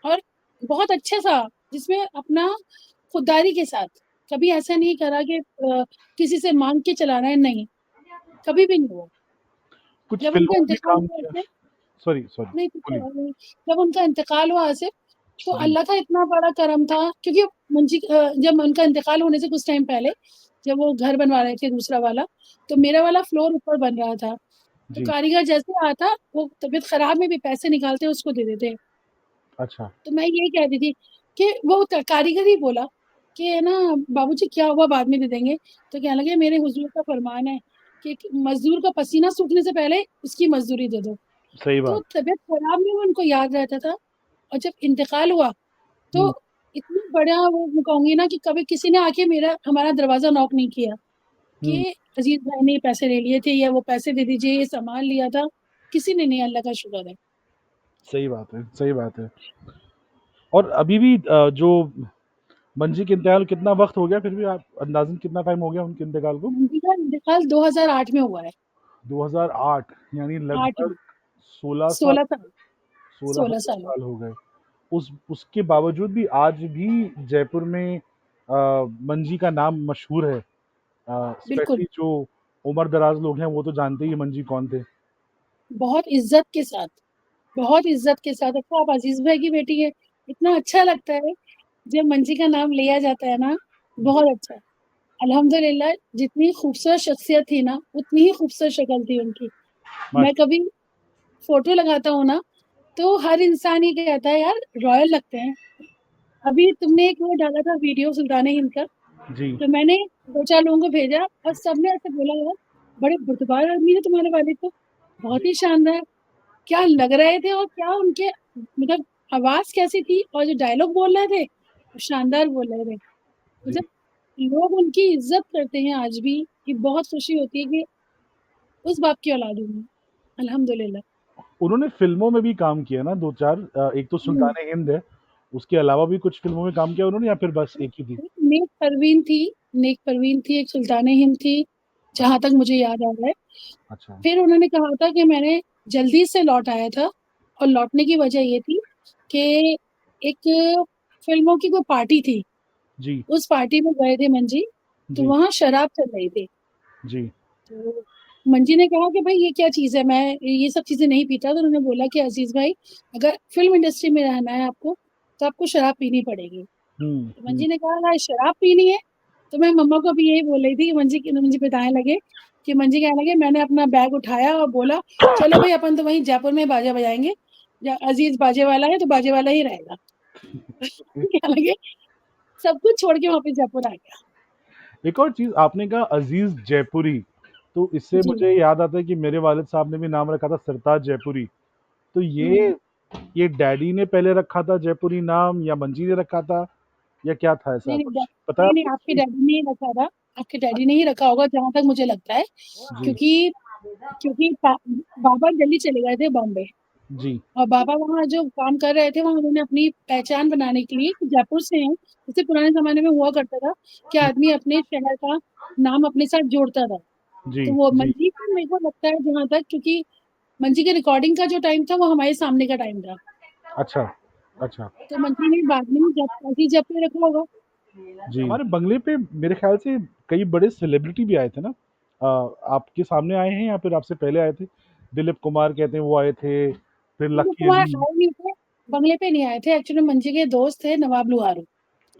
और बहुत अच्छा-सा, जिसमें अपना खुददारी के साथ, कभी ऐसा नहीं करा कि किसी से माँग के चलाना है, नहीं, कभी भी नहीं हुआ। कुछ जब उनका फ़िल्मों में भी इंतकाल काम हुआ किया। ऐसे सॉरी, सॉरी, नहीं, बोलिए। जब उनका इंतकाल हुआ ऐसे, तो जी, अल्लाह का इतना बड़ा करम था क्योंकि जब उनका इंतकाल होने से कुछ टाइम पहले, जब वो घर बनवा रहे थे दूसरा वाला, तो मेरा वाला फ्लोर ऊपर बन रहा था। तो जी, कारीगर जैसे आता, वो तबीयत खराब में भी पैसे निकालते उसको दे देते। अच्छा। तो मैं यही कहती थी कि वो कारीगर ही बोला कि है ना, बाबूजी क्या हुआ, बाद में दे देंगे। तो कहने लगे मेरे हुजूर का फरमान है कि मज़दूर का पसीना सूखने से पहले उसकी मज़दूरी दे दो। सही तो बात। तबीयत खराब में भी उनको याद रहता था और जब इंतकाल हुआ, तो हुँ, इतनी बड़ा वो मैं कहूँगी ना कि कभी किसी ने आके मेरा हमारा दरवाज़ा नॉक नहीं किया हुँ। कि अज़ीज़ भाई ने पैसे ले लिए थे या वो पैसे दे दीजिए, ये सामान लिया था। किसी ने नहीं, अल्लाह का शुक्र है। सही बात है, सही बात है। और अभी भी जो मंजी के इंतकाल कितना वक़्त हो गया फिर भी आप अंदाज़न कितना टाइम हो गया उनके इंतकाल को? मंजी का इंतकाल 2008 में हुआ है। 2008 यानी 8 में लगभग 16 साल, 16 साल, 16 16-17 साल हो साल हो गए। उसके बावजूद भी आज भी जयपुर में मंजी का नाम मशहूर है। बिल्कुल, स्पेशली जो उम्र-दराज़ लोग हैं वो तो जानते ही हैं मंजी कौन थे। बहुत इज़्ज़त के साथ, बहुत इज़्ज़त के साथ। अब तो आप अज़ीज़ भाई की बेटी हैं, इतना अच्छा लगता है जब मंजी का नाम लिया जाता है ना, जी, बहुत अच्छा। अल्हम्दुलिल्लाह जितनी खूबसूरत शख्सियत थी ना, उतनी ही खूबसूरत शक्ल थी उनकी। मैं माशा कभी फ़ोटो लगाता हूँ ना, तो हर इंसान ये कहता है यार रॉयल लगते हैं। अभी तुमने एक वो डाला था वीडियो सुल्तान-ए-हिंद का, जी, तो मैंने 2-4 लोगों को भेजा और सबने ऐसे बोला यार बड़े बुर्दबार आदमी थे तुम्हारे वालिद तो, बहुत जी, ही शानदार, क्या लग रहे थे और क्या उनके मतलब आवाज़ कैसी थी और जो डायलॉग बोल रहे थे, शानदार बोल रहे थे। जी। मतलब लोग उनकी इज़्ज़त करते हैं आज भी, ये बहुत खुशी होती है कि उस बाप की औलाद हूँ मैं, अल्हम्दुलिल्लाह। उन्होंने फ़िल्मों में भी काम किया ना 2-4 एक तो हुँ। सुल्तान-ए-हिंद है, उसके अलावा भी कुछ फ़िल्मों में काम किया उन्होंने या फिर बस एक ही थी? नेक परवीन थी, एक सुल्तान-ए-हिंद थी, जहाँ तक मुझे याद आ रहा है। अच्छा, फिर उन्होंने कहा था कि मैंने जल्दी से लौट आया था और लौटने की वजह ये थी कि एक फ़िल्मों की कोई पार्टी थी, जी, उस पार्टी में गए थे मंजी, तो जी, वहाँ शराब चल रही थी। जी। तो मंजी ने कहा कि भाई ये क्या चीज़ है? मैं ये सब चीज़ें नहीं पीता। तो उन्होंने बोला कि अज़ीज़ भाई, अगर फ़िल्म इंडस्ट्री में रहना है आपको, तो आपको शराब पीनी पड़ेगी। हुँ, तो हुँ। मंजी ने कहा अगर शराब पीनी है, तो मैं मम्मा को भी यही बोल रही थी कि मंजी बताने लगे कि मंजी कहने लगे मैंने अपना बैग उठाया और बोला, "चलो भई अपन तो वहीं जयपुर में बाजा बजाएँगे। अज़ीज़ बाजे वाला है, तो बाजे वाला ही रहेगा।" कहने लगे सब कुछ छोड़ के वापस जयपुर आ गया। एक और चीज़ आपने कहा अज़ीज़ जयपुरी, तो इससे जी। मुझे याद आता है कि मेरे वालिद साहब ने भी नाम रखा था सरताज जयपुरी। तो हुँ। ये डैडी ने पहले रखा था जयपुरी नाम या मंजी ने रखा था या क्या था ऐसा नहीं, नहीं, कुछ पता है नहीं, आपको आपके हिस्ट्री? डैडी ने ही रखा था। आपके डैडी ने ही रखा होगा जहाँ तक मुझे लगता है, जी, क्योंकि क्योंकि बाबा दिल्ली चले गए थे बॉम्बे, जी, और बाबा वहाँ जो काम कर रहे थे, वहाँ उन्होंने अपनी पहचान बनाने के लिए कि जयपुर से हैं, जैसे पुराने ज़माने में हुआ करता था कि आदमी अपने शहर का नाम अपने साथ जोड़ता था। जी, तो वो जी। मंजी का मेरे को लगता है जहाँ तक, क्योंकि मंजी के रिकॉर्डिंग का जो टाइम था, वो हमारे सामने का टाइम था। अच्छा, अच्छा। तो मंजी ने बाद में जब अज़ीज़ जयपुर रखा होगा। जी। हमारे बंगले पे मेरे ख़्याल से कई बड़े सेलिब्रिटी भी आए थे ना? आपके सामने आए हैं या फिर आपसे पहले आए थे? दिलीप कुमार कहते हैं वो आए थे, फिर दिलीप लकी कुमार अली। आए नहीं थे, बंगले पे नहीं आए थे। एक्चुअली मंजी के दोस्त थे नवाब लुहारू,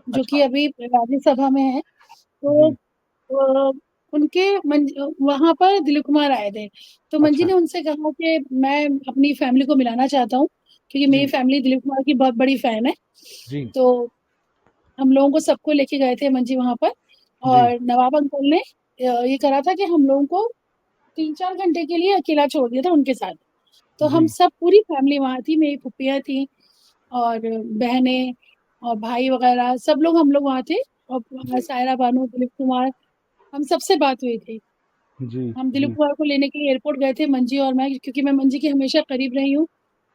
जो कि अच्छा, अभी राज्यसभा में हैं। तो जी, अ, उनके वहाँ पर दिलीप कुमार आए थे। तो मंजी अच्छा, ने उनसे कहा कि मैं अपनी फैमिली को मिलाना चाहता हूँ, क्योंकि मेरी जी, फैमिली दिलीप कुमार की बहुत बड़ी फैन है। जी, तो हम लोगों को सबको लेके गए थे मंजी वहाँ पर, जी, और नवाब अंकल ने ये करा था कि हम लोगों को 3-4 घंटे के लिए अकेला छोड़ दिया था उनके साथ। तो हम जी, सब पूरी फैमिली वहाँ थी, मेरी फूफियाँ थी और बहनें और भाई वगैरह सब लोग हम लोग वहाँ थे, और जी, सायरा बानू, दिलीप कुमार, हम सबसे बात हुई थी। जी, हम दिलीप जी, कुमार को लेने के लिए एयरपोर्ट गए थे मंजी और मैं, क्योंकि मैं मंजी की हमेशा करीब रही हूँ,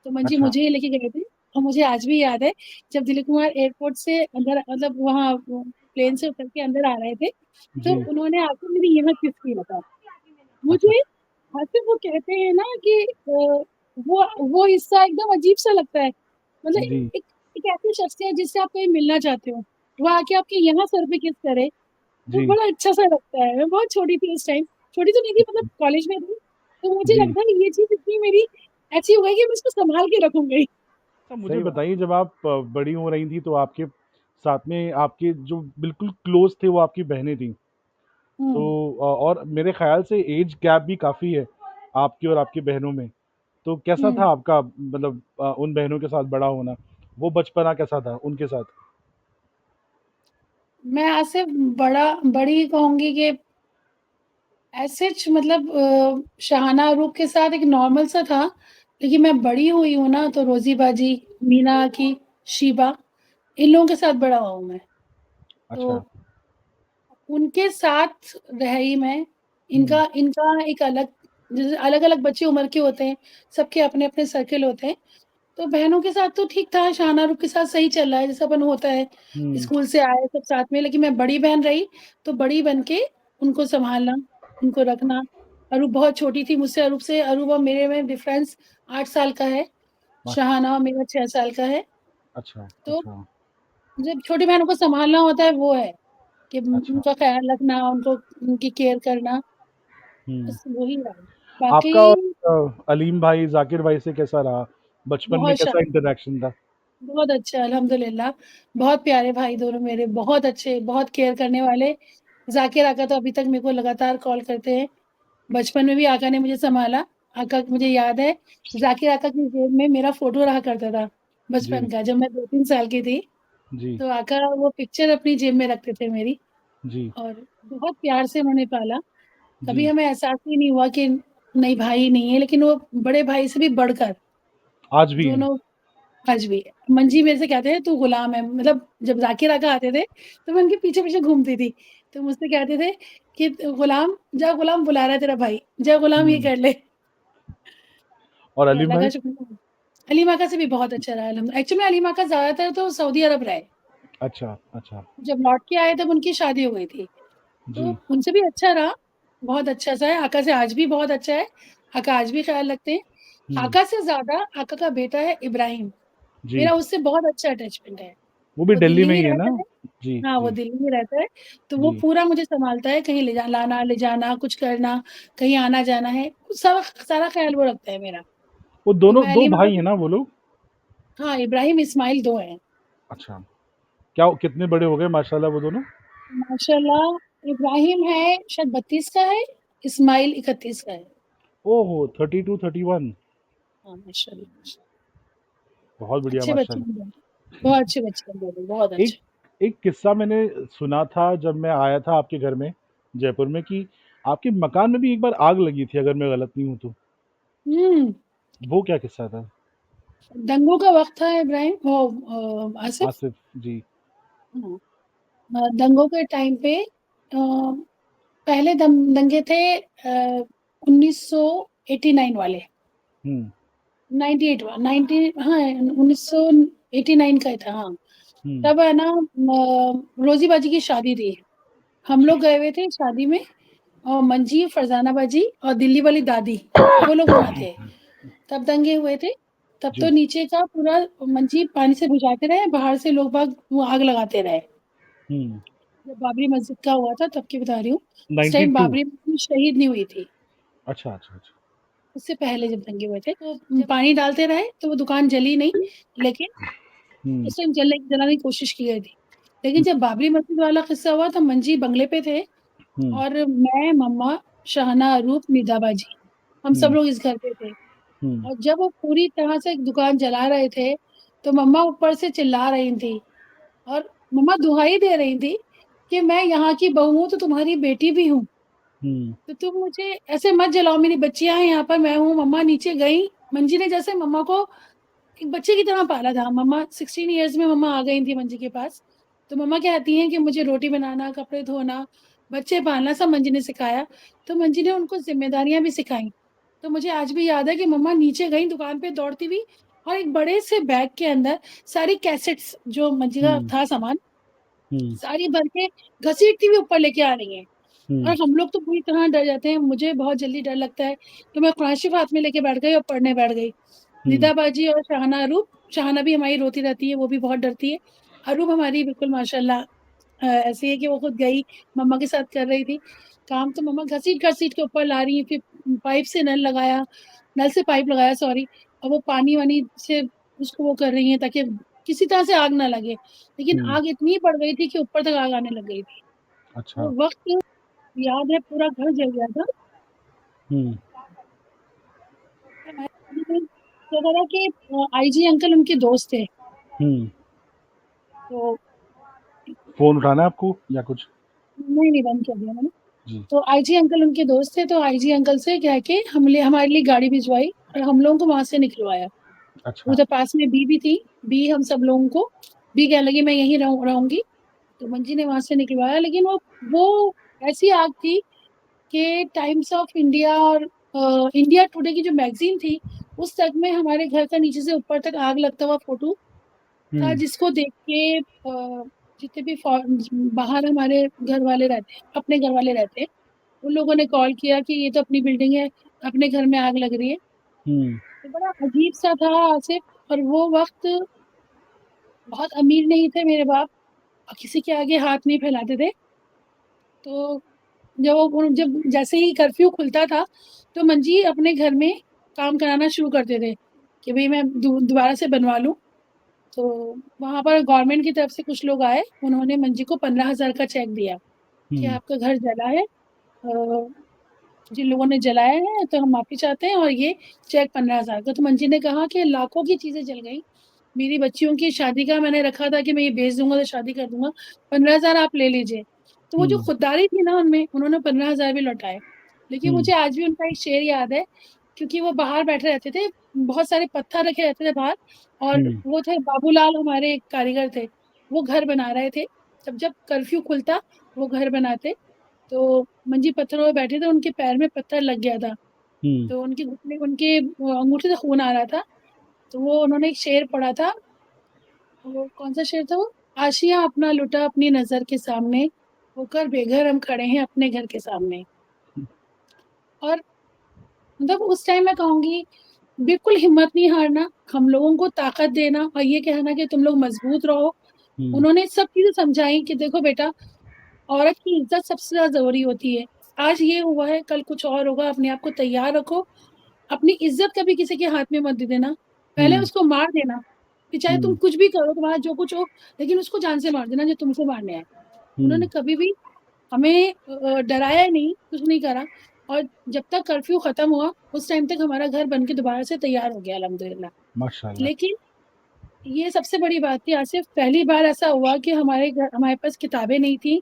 तो मंजी अच्छा, मुझे ही लेके गए थे। और मुझे आज भी याद है, जब दिलीप कुमार एयरपोर्ट से अंदर, मतलब वहाँ प्लेन से उतर के अंदर आ रहे थे, तो जी, उन्होंने आके मेरी यहाँ किस किया था। अच्छा, मुझे ऐसे वो कहते हैं ना कि वो हिस्सा एकदम अजीब-सा लगता है। मतलब जी, एक एक ऐसे शख्स है जिससे आप कहीं मिलना चाहते हो, वो आके आपके यहाँ सर पे किस करे, वो जी, बड़ा अच्छा-सा लगता है। मैं बहुत छोटी थी उस टाइम, छोटी तो नहीं थी, मतलब कॉलेज में थी, तो मुझे जी। लगता है ये चीज़ इतनी मेरी ऐसी हो गई कि मैं इसको सँभाल के रखूँगी। अच्छा मुझे बताइए जब आप बड़ी हो रही थी तो आपके साथ में आपके जो बिल्कुल क्लोज़ थे वो आपकी बहनें थीं। तो हुँ, और मेरे ख़्याल से ऐज गैप भी काफ़ी है, आपकी और आपकी बहनों में। तो कैसा हुँ। था आपका मतलब उन बहनों के साथ बड़ा होना? वो बचपना कैसा था उनके साथ? मैं आज से बड़ी कहूँगी कि मतलब शहाना रूप के साथ एक नॉर्मल सा था, लेकिन मैं बड़ी हुई हूँ ना, तो रोज़ी बाजी, मीना की, शीबा, इन लोगों के साथ बड़ा हुआ हूँ मैं। अच्छा। तो उनके साथ रही मैं, हुँ, इनका इनका एक अलग, जैसे अलग-अलग बच्चे उम्र के होते हैं, सबके अपने-अपने सर्किल होते हैं। तो बहनों के साथ तो ठीक था, शाना रूप के साथ सही चल रहा है, जैसा अपन होता है, हुँ, स्कूल से आए सब साथ में, लेकिन मैं बड़ी बहन रही, तो बड़ी बन के उनको सँभालना, उनको रखना। अरूप बहुत छोटी थी मुझसे, अरूप और मेरे में डिफ़रेंस 8 साल का है, माशा शहाना और मेरा 6 साल का है। अच्छा, तो अच्छा, जब छोटी बहनों को सँभालना होता है, वो है कि अच्छा। उनका ख़्याल रखना, उनकी केयर करना, हुँ। बस वही है। आपका बाकी और अलीम भाई, ज़ाकिर भाई से कैसा रहा? बचपन में बहुत कैसा शांत, इंटरैक्शन था? बहुत अच्छा अल्हम्दुलिल्लाह, बहुत प्यारे भाई दोनों मेरे, बहुत अच्छे, बहुत केयर करने वाले। ज़ाकिर आका तो अभी तक मेरे को लगातार कॉल करते हैं। बचपन में भी आका ने मुझे सँभाला। आका, मुझे याद है, ज़ाकिर आका की जेब में मेरा फ़ोटो रहा करता था जी, बचपन का, जब मैं 2-3 साल की थी, जी, तो आका वो पिक्चर अपनी जेब में रखते थे मेरी, जी, और बहुत प्यार से उन्होंने पाला। कभी जी। हमें एहसास ही नहीं हुआ कि नहीं भाई नहीं है, लेकिन वो बड़े भाई से भी बढ़कर आज भी हैं। दोनों आज भी है। मंजी मेरे से कहते हैं तू गुलाम है, मतलब जब ज़ाकिर आका आते थे, तो मैं उनके पीछे-पीछे घूमती थी। तो मुझसे कहते थे कि गुलाम, जा गुलाम बुला रहा है तेरा भाई, जा गुलाम ये हुँ। कर ले। और तो अलीम अल्लाह का भाई? शुक्र है। अलीमा का से भी बहुत अच्छा रहा एक्चुअली में अलीमा का ज़्यादातर तो सऊदी अरब रहे। अच्छा, अच्छा। जब लौट के आए तब उनकी शादी हो गई थी। तो जी, उनसे भी अच्छा रहा, बहुत अच्छा-सा है। आका से आज भी बहुत अच्छा है। आका आज भी ख़्याल रखते हैं। हुँ। आका से ज़्यादा आका का बेटा है इब्राहिम। जी। मेरा उससे बहुत अच्छा अटैचमेंट है। वो भी वो दिल्ली दिल्ली में ही ही है ना? रहता है। जी, हाँ, वो जी, दिल्ली में रहता है, तो वो जी। पूरा मुझे सँभालता है, कहीं लाना, ले जाना, कुछ करना, कहीं आना-जाना है, सारा सारा ख़्याल वो रखता है मेरा। वो तो दोनों मैं 2 अलीमोड़ा भाई हैं में ना वो लोग? हाँ, इब्राहिम, इस्माइल 2 हैं। अच्छा। क्या कितने बड़े हो गए माशाल्लाह वो दोनों? माशाल्लाह इब्राहिम है शायद 32 का है, इस्माइल 31 का है। ओहो! 32, 31। हाँ, माशाल्लाह। बहुत बढ़िया अच्छे बच्चे हैं माशाल्लाह। दोनों, बहुत अच्छे बच्चे हैं दोनों, बहुत एक अच्छे। एक किस्सा मैंने सुना था जब मैं आया था आपके घर में, जयपुर में, कि आपके मकान में भी एक बार आग लगी थी अगर मैं गलत नहीं हूँ तो। हुँ, वो क्या किस्सा था? दंगों का वक़्त था इब्राहिम वो आसिफ। आसिफ जी। हाँ, दंगों के टाइम पे पहले दंगे थे 1989 वाले। हुँ, 98 90 हाँ, 1989 का ही था हाँ। हुँ, तब है ना रोज़ी बाजी की शादी थी। हम लोग गए हुए थे शादी में और मंजी, फरज़ाना बाजी और दिल्ली वाली दादी, वो लोग वहाँ थे। तब दंगे हुए थे। तब तो जी। नीचे का पूरा मंजी पानी से बुझाते रहे, बाहर से लोग बाग वो आग लगाते रहे। हुँ, जब बाबरी मस्जिद का हुआ था तब की बता रही हूँ। उस टाइम 92। बाबरी मस्जिद शहीद नहीं हुई थी। अच्छा, अच्छा, अच्छा। उससे पहले जब दंगे हुए थे तो पानी डालते रहे तो वो दुकान जली नहीं, लेकिन हुँ, उस टाइम जलाने की कोशिश की गई थी। लेकिन जब बाबरी मस्जिद वाला किस्सा हुआ तो मंजी बंगले पे थे हुँ, और मैं, मम्मा, शहना, अरूप, निदा बाजी, हम सब हुँ, लोग इस घर पे थे। हुँ, और जब वो पूरी तरह से दुकान जला रहे थे, तो मम्मा ऊपर से चिल्ला रही थी और मम्मा दुहाई दे रही थी कि मैं यहाँ की बहू हूँ तो तुम्हारी बेटी भी हूँ। हुँ, तो तुम मुझे ऐसे मत जलाओ, मेरी बच्चियाँ हैं यहाँ पर, मैं हूँ। मम्मा नीचे गई, मंजी ने जैसे मम्मा को एक बच्चे की तरह पाला था। मम्मा 16 इयर्स में मम्मा आ गई थी मंजी के पास। तो मम्मा कहती हैं कि मुझे रोटी बनाना, कपड़े धोना, बच्चे पालना सब मंजी ने सिखाया। तो मंजी ने उनको ज़िम्मेदारियाँ भी सिखाई। तो मुझे आज भी याद है कि मम्मा नीचे गई दुकान पे दौड़ती हुई और एक बड़े से बैग के अंदर सारी कैसेट्स जो मंजी का हुँ, था सामान, हुँ, सारी भर के घसीटती हुई ऊपर लेके आ रही हैं। हुँ, और हम लोग तो पूरी तरह डर जाते हैं, मुझे बहुत जल्दी डर लगता है, तो मैं कुरान शरीफ हाथ में लेके बैठ गई और पढ़ने बैठ गई। हुँ, निदा बाजी और शाहना अरूप, शाहना भी हमारी रोती रहती है, वो भी बहुत डरती है। अरूप हमारी बिल्कुल माशाल्लाह ऐसी है कि वो खुद गई, मम्मा के साथ कर रही थी काम, तो मम्मा घसीट-घसीट के ऊपर ला रही हैं, फिर पाइप से नल से पाइप लगाया सॉरी, और वो पानी-वानी से उसको वो कर रही हैं ताकि किसी तरह से आग ना लगे। लेकिन हुँ, आग इतनी बढ़ गई थी कि ऊपर तक आग आने लग गई थी। अच्छा। वो वक़्त याद है पूरा घर जल गया था। हुँ, क्या था कि आईजी अंकल उनके दोस्त थे, हुँ। तो फ़ोन उठाना है आपको या कुछ? नहीं, बंद कर दिया मैंने। जी। तो आईजी अंकल उनके दोस्त थे, तो आईजी अंकल से कह के हमारे लिए गाड़ी भिजवाई और हम लोगों को वहाँ से निकलवाया। अच्छा। उधर पास में बी भी थी, बी हम सब लोगों को बी कहने लगी मैं यहीं रहूँगी, तो मंजी ने वहाँ से निकलवाया, लेकिन वो ऐसी आग थी कि टाइम्स ऑफ इंडिया और इंडिया टुडे की जो मैगज़ीन थी, उस तक में हमारे घर का नीचे से ऊपर तक आग लगता हुआ फ़ोटो था, हुँ, जिसको देख के जितने भी बाहर हमारे घर वाले रहते हैं, अपने घर वाले रहते हैं, उन लोगों ने कॉल किया कि ये तो अपनी बिल्डिंग है, अपने घर में आग लग रही है। हुँ, तो बड़ा अजीब-सा था आसिफ, और वो वक़्त बहुत अमीर नहीं थे मेरे बाप और किसी के आगे हाथ नहीं फैलाते थे। तो जब जैसे ही कर्फ्यू खुलता था, तो मंजी अपने घर में काम कराना शुरू करते थे कि भई मैं दोबारा से बनवा लूँ। तो वहाँ पर गवर्नमेंट की तरफ से कुछ लोग आए, उन्होंने मंजी को 15,000 का चेक दिया कि हुँ, आपका घर जला है, जिन लोगों ने जलाया है तो हम माफ़ी चाहते हैं और ये चेक 15,000 का। तो मंजी ने कहा कि लाखों की चीज़ें जल गई, मेरी बच्चियों की शादी का मैंने रखा था कि मैं ये बेच दूँगा तो शादी कर दूँगा, 15,000 आप ले लीजिए। तो वो जो हुँ, खुददारी थी ना उनमें, उन्होंने 15,000 भी लौटाए। लेकिन हुँ, मुझे आज भी उनका एक शेर याद है, क्योंकि वो बाहर बैठे रहते थे, बहुत सारे पत्थर रखे रहते थे बाहर, और हुँ, वो थे बाबूलाल हमारे एक कारीगर थे, वो घर बना रहे थे। जब जब कर्फ्यू खुलता, वो घर बनाते, तो मंजी पत्थरों पे बैठे थे, उनके पैर में पत्थर लग गया था, हुँ, तो उनके अंगूठे से खून आ रहा था, तो वो उन्होंने एक शेर पढ़ा था, वो कौन-सा शेर था वो? आशियाँ अपना लुटा अपनी नज़र के सामने, होकर बेघर हम खड़े हैं अपने घर के सामने। और मतलब उस टाइम मैं कहूँगी बिल्कुल हिम्मत नहीं हारना, हम लोगों को ताकत देना और ये कहना कि तुम लोग मजबूत रहो। हुँ, उन्होंने सब चीज़ें समझाई कि देखो बेटा, औरत की इज़्ज़त सबसे ज़्यादा ज़रूरी होती है। आज ये हुआ है, कल कुछ और होगा, अपने आप को तैयार रखो। अपनी इज़्ज़त कभी किसी के हाथ में मत दे देना। पहले हुँ, उसको मार देना, कि चाहे तुम हुँ, कुछ भी करो, तुम्हारा जो कुछ हो, लेकिन उसको जान से मार देना जो तुमसे मारने आए। उन्होंने हुँ, कभी भी हमें डराया नहीं, कुछ नहीं करा और जब तक कर्फ्यू खत्म हुआ, उस टाइम तक हमारा घर बन के दोबारा से तैयार हो गया अल्हम्दुलिल्लाह। माशाल्लाह। लेकिन ये सबसे बड़ी बात थी आसिफ, पहली बार ऐसा हुआ कि हमारे पास किताबें नहीं थी,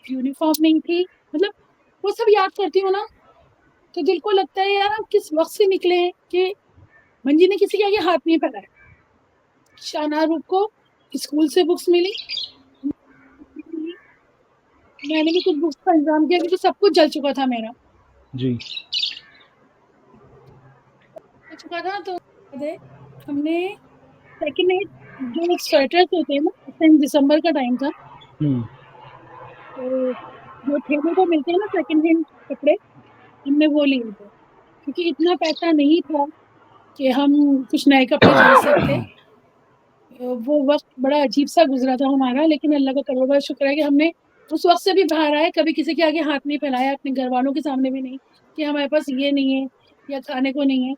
यूनिफ़ॉर्म नहीं थी, मतलब वो सब याद करती हूँ ना, तो दिल को लगता है यार हम किस वक़्त से निकले हैं कि मंजी ने किसी के आगे हाथ नहीं फैलाया। शाहनवाज़ को स्कूल से बुक्स मिली, मैंने भी कुछ बुक्स का इंतज़ाम किया क्योंकि सब कुछ जल चुका था मेरा। जी, जल चुका था तो याद है हमने सेकंड हैंड जो स्वेटर्स होते हैं ना, उस टाइम दिसंबर का टाइम था, हुँ, तो जो ठेलों पे मिलते हैं ना सेकंड हैंड कपड़े, हमने वो लिए थे। क्योंकि इतना पैसा नहीं था कि हम कुछ नए कपड़े खरीद सकते। वो वक़्त बड़ा अजीब-सा गुज़रा था हमारा, लेकिन अल्लाह का करोड़ों शुक्र है कि हमने उस वक़्त से भी बाहर आए, कभी किसी के आगे हाथ नहीं फैलाया, अपने घरवालों के सामने भी नहीं, कि हमारे पास ये नहीं है, या खाने को नहीं है,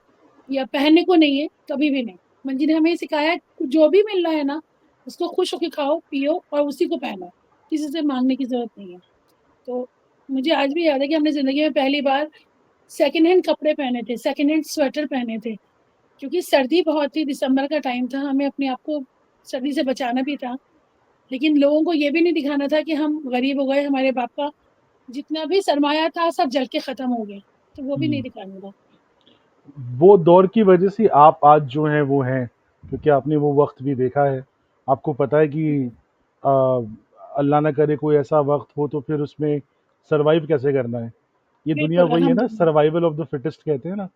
या पहनने को नहीं है, कभी भी नहीं। मंजी ने हमें ये सिखाया कि जो भी मिल रहा है ना, उसको खुश होके खाओ, पियो और उसी को पहनो, किसी से माँगने की ज़रूरत नहीं है। तो मुझे आज भी याद है कि हमने ज़िंदगी में पहली बार सेकंड हैंड कपड़े पहने थे, सेकंड हैंड स्वेटर पहने थे। क्योंकि सर्दी बहुत थी, दिसंबर का टाइम था, हमें अपने आप को सर्दी से बचाना भी था। लेकिन लोगों को ये भी नहीं दिखाना था कि हम गरीब हो गए, हमारे बाप का जितना भी सरमाया था सब जल के खत्म हो गया, तो वो भी नहीं हुँ। दिखाना था। वो दौर की वजह से आप आज जो हैं वो हैं, क्योंकि आपने वो वक़्त भी देखा है। आपको पता है कि अ, अल्लाह ना करे कोई ऐसा वक़्त हो तो फिर उसमें सर्वाइव कैसे करना है। ये दुनिया बिल्कुल, वही है ना, अल्हम्दुलिल्लाह। सर्वाइवल ऑफ द फिटेस्ट कहते हैं ना,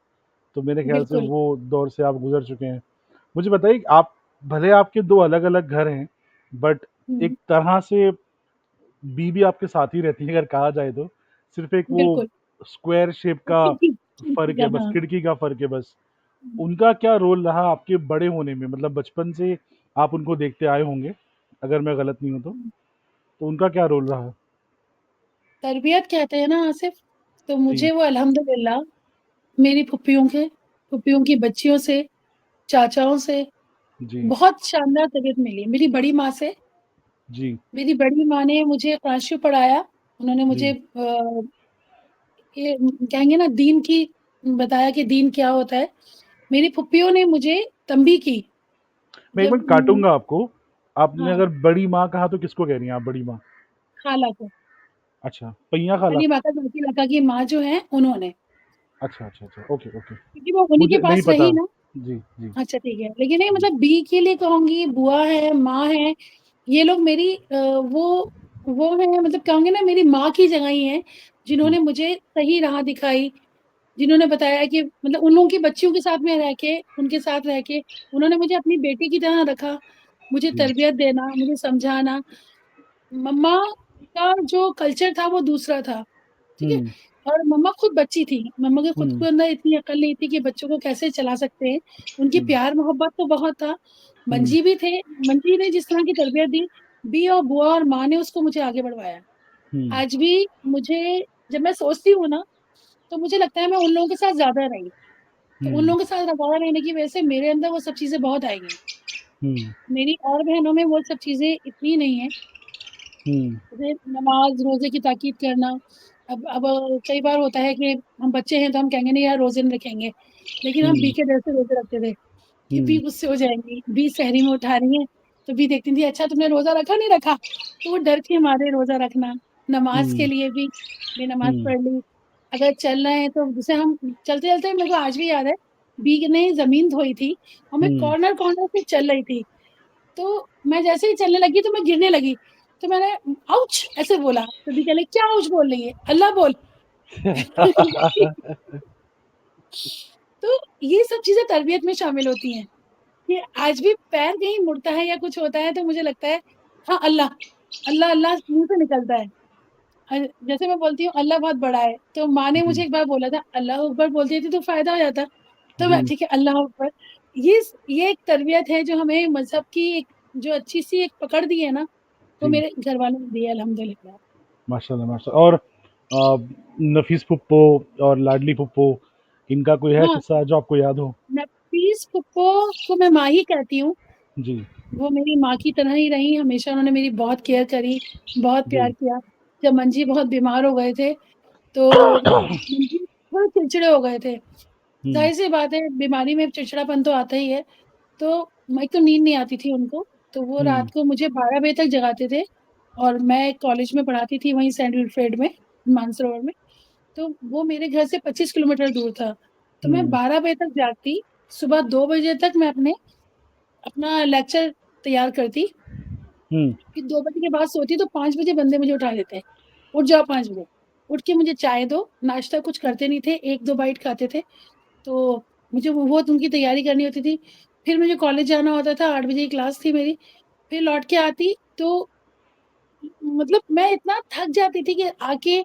तो मेरे ख़्याल से बिल्कुल, वो दौर से आप गुज़र चुके हैं। मुझे बताइए कि आप भले आपके 2 अलग-अलग घर हैं, बट हुँ, एक तरह से बीवी आपके साथ ही रहती है अगर कहा जाए तो। सिर्फ़ एक वो बिल्कुल। स्क्वायर शेप का खिड़की खिड़की फ़र्क का है बस, हाँ। खिड़की का फ़र्क है बस। उनका क्या रोल रहा आपके बड़े होने में? मतलब बचपन से आप उनको देखते आए होंगे, अगर मैं गलत नहीं हूँ तो। तो उनका क्या रोल रहा? तरबियत कहते हैं ना आसिफ, तो जी, मुझे वो अल्हम्दुलिल्लाह मेरी फूफियों की बच्चियों से, चाचाओं से जी, बहुत शानदार तरबियत मिली। मेरी बड़ी माँ से, जी, मेरी बड़ी माँ ने मुझे कुरान शरीफ पढ़ाया, उन्होंने मुझे जी। ये कहेंगे ना दीन की बताया कि दीन क्या होता है। मेरी फूफियों ने मुझे तंबीह की मैं 1 जब मिनट काटूँगा आपको। आपने हाँ, अगर बड़ी माँ कहा तो किसको कह रही हैं आप बड़ी माँ? खाला को, अच्छा, पैया खाला? अली माता जानकी लता की माँ जो हैं उन्होंने, अच्छा, अच्छा, अच्छा। Okay, okay. क्योंकि वो उन्हीं के मुझे नहीं पास पता। रही ना। जी, जी, अच्छा ठीक है, लेकिन नहीं जी, मतलब बी के लिए कहूँगी, बुआ है, माँ है, ये लोग मेरी वो हैं मतलब कहूँगी ना मेरी माँ की जगह ही हैं, जी, जिन्होंने मुझे सही राह दिखाई, जिन्होंने बताया कि मतलब उन लोगों की बच्चियों के साथ में रह के, उनके साथ रह के, उन्होंने मुझे अपनी बेटी की तरह रखा, मुझे जी। तरबियत देना, मुझे समझाना। मम्मा का जो कल्चर था वो दूसरा था, ठीक है? हुँ, और मम्मा खुद बच्ची थी, मम्मा के खुद हुँ, को अंदर इतनी अकल नहीं थी कि बच्चों को कैसे चला सकते हैं। उनकी हुँ, प्यार-मोहब्बत तो बहुत था, हुँ, मंजी भी थे, मंजी ने जिस तरह की तरबियत दी, बी और बुआ और माँ ने उसको मुझे आगे बढ़वाया। हुँ, आज भी मुझे जब मैं सोचती हूँ ना, तो मुझे लगता है मैं उन लोगों के साथ ज़्यादा रही। तो उन हुँ, लोगों के साथ ज़्यादा रहने की वजह से मेरे अंदर वो सब चीज़ें बहुत आई हैं। हुँ, मेरी और बहनों में वो सब चीज़ें इतनी नहीं है। हुँ, जैसे नमाज़, रोज़े की ताकीद करना। अब कई बार होता है कि हम बच्चे हैं तो हम कहेंगे नहीं यार रोज़े नहीं रखेंगे। लेकिन हम बी हुँ, के डर से रोज़े रखते थे कि बी हुँ, गुस्से हो जाएँगी, बी सहरी में उठा रही हैं, तो बी देखती थी अच्छा तुमने रोज़ा रखा नहीं रखा? तो वो डर के मारे रोज़ा रखना। नमाज़ के हुँ, लिए भी नमाज़ हुँ, पढ़ ली। अगर चल रहे हैं तो जैसे हम चलते-चलते मेरे को आज भी याद है, बी ने ज़मीन धोई थी और मैं हुँ। कॉर्नर-कॉर्नर से चल रही थी। तो मैं जैसे ही चलने लगी तो मैं गिरने लगी। तो मैंने आउच! ऐसे बोला, तो दी कहने क्या आउच बोल रही है? अल्लाह बोल। तो ये सब चीज़ें तरबियत में शामिल होती हैं, कि आज भी पैर कहीं मुड़ता है या कुछ होता है तो मुझे लगता है हाँ, अल्लाह, अल्लाह, अल्लाह मुँह से निकलता है। जैसे मैं बोलती हूँ अल्लाह बहुत बड़ा है, तो माँ ने मुझे जी, एक बार बोला था, अल्लाह अकबर बोलती थी तो फ़ायदा हो जाता। तो मैं जी, ठीक है, अल्लाह अकबर। ये एक तरबियत है जो हमें मज़हब की एक जो अच्छी-सी एक पकड़ दी है ना, वो जी। मेरे घरवालों ने दी है अल्हम्दुलिल्लाह। माशाल्लाह, माशाल्लाह। और नफ़ीस फूप्पो और लाडली फूप्पो, इनका कोई है हाँ, किस्सा जो आपको याद हो? नफ़ीस फूप्पो को मैं माँ ही कहती हूँ। जी, वो मेरी माँ की तरह ही रहीं, हमेशा उन्होंने मेरी बहुत केयर करी, बहुत प्यार जी। किया। जब मंजी बहुत बीमार हो गए थे, तो मंजी थोड़े चिड़चिड़े हो गए थे। हुँ, ज़ाहिर-सी बात है, बीमारी में चिड़चिड़ापन तो आता ही है। तो एक तो नींद नहीं आती थी उनको, तो वो हुँ, रात को मुझे 12 बजे तक जगाते थे और मैं कॉलेज में पढ़ाती थी वहीं सेंट विल्फ्रेड में, मानसरोवर में। तो वो मेरे घर से 25 किलोमीटर दूर था। तो मैं हुँ, 12 बजे तक जागती, सुबह 2 बजे तक मैं अपना लेक्चर तैयार करती, हुँ, फिर 2 बजे के बाद सोती तो 5 बजे बंदे मुझे उठा देते, "उठ जाओ 5 बजे।" उठ के मुझे चाय दो, नाश्ता कुछ करते नहीं थे, 1-2 बाइट खाते थे। तो मुझे वो उनकी तैयारी करनी होती थी। फिर मुझे कॉलेज जाना होता था, 8 बजे की क्लास थी मेरी। फिर लौट के आती तो मतलब मैं इतना थक जाती थी कि आके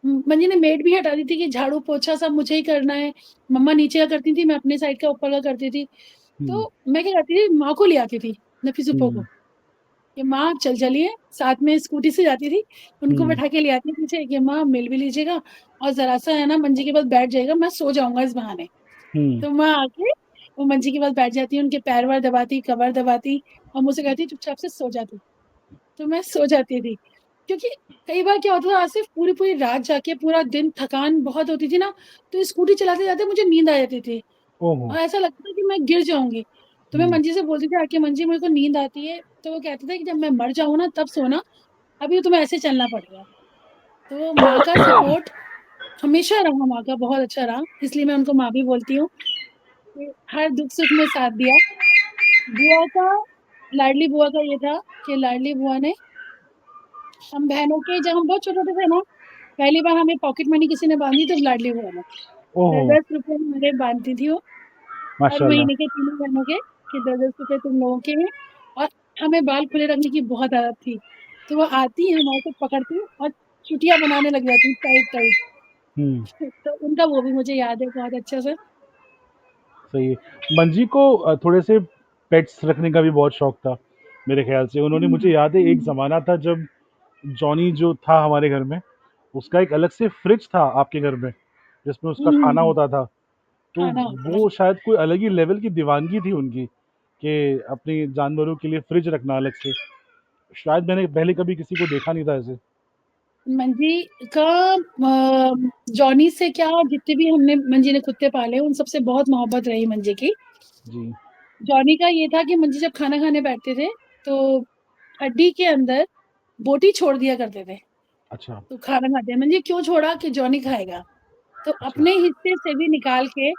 मम्मी ने मेड भी हटा दी थी कि झाड़ू-पोछा सब मुझे ही करना है। मम्मा नीचे का करती थी, मैं अपने साइड का ऊपर का करती थी। हुँ, तो मैं क्या करती थी, माँ को ले आती थी, नफ़ीस फूफो को, हुँ, कि माँ आप चलिए, साथ में स्कूटी से जाती थी, उनको हुँ, बैठा के ले आती पीछे कि माँ मिल भी लीजिएगा और ज़रा-सा है ना मंजी के पास बैठ जाइएगा, मैं सो जाऊँगा इस बहाने। हुँ, तो माँ आके वो मंजी के पास बैठ जाती, उनके पैर-वैर दबाती, कमर दबाती और मुझसे कहती चुपचाप से सो जा तू। तो मैं सो जाती थी। क्योंकि कई बार क्या होता था आसिफ पूरी-पूरी रात जाके पूरा दिन थकान बहुत होती थी ना, तो स्कूटी चलाते-चलाते मुझे नींद आ जाती थी ओहो! और ऐसा लगता था कि मैं गिर जाऊँगी। तो मैं हुँ, मंजी से बोलती थी आके मंजी मेरे को नींद आती है, तो वो कहते थे कि जब मैं मर जाऊँ ना तब सोना, अभी तो तुम्हें ऐसे चलना पड़ेगा। तो माँ का सपोर्ट हमेशा रहा, माँ का बहुत अच्छा रहा, इसलिए मैं उनको माँ भी बोलती हूँ कि हर दुख-सुख में साथ दिया। बुआ का लाडली बुआ का ये था कि लाडली बुआ ने हम बहनों के जब हम बहुत छोटे-छोटे थे ना, पहली बार हमें पॉकेट मनी किसी ने बाँधी तो लाडली बुआ ने। ओहो! ₹10-10 मेरे बाँधती थी वो, हर माशाल्लाह। महीने के तीनों बहनों के कि ₹10-10 तुम लोगों के हैं और हमें बाल खुले रखने की बहुत आदत थी। तो वो आती हमारे को पकड़ती और चुटिया बनाने लग जाती टाइट-टाइट। हुँ, तो उनका वो भी मुझे याद है बहुत अच्छे से। सही है। मंजी को थोड़े से पेट्स रखने का भी बहुत शौक था, मेरे ख़्याल से। उन्होंने हुँ, मुझे याद है एक हुँ। ज़माना था जब जॉनी जो था हमारे घर में, उसका एक अलग से फ्रिज था आपके घर में, जिसमें उसका खाना हुँ, होता था। तो खाना होता था। वो शायद कोई अलग ही लेवल की दीवानगी थी उनकी, कि अपने जानवरों के लिए फ्रिज रखना अलग से। शायद मैंने पहले कभी किसी को देखा नहीं था ऐसे। मंजी का जॉनी से क्या जितने भी हमने मंजी ने कुत्ते पाले उन सबसे बहुत मोहब्बत रही मंजी की। जी, जॉनी का ये था कि मंजी जब खाना खाने बैठते थे, तो हड्डी के अंदर बोटी छोड़ दिया करते थे। अच्छा, तो खाना खाते हैं, मंजी क्यों छोड़ा कि जॉनी खाएगा। तो अच्छा। अपने हिस्से से भी निकाल के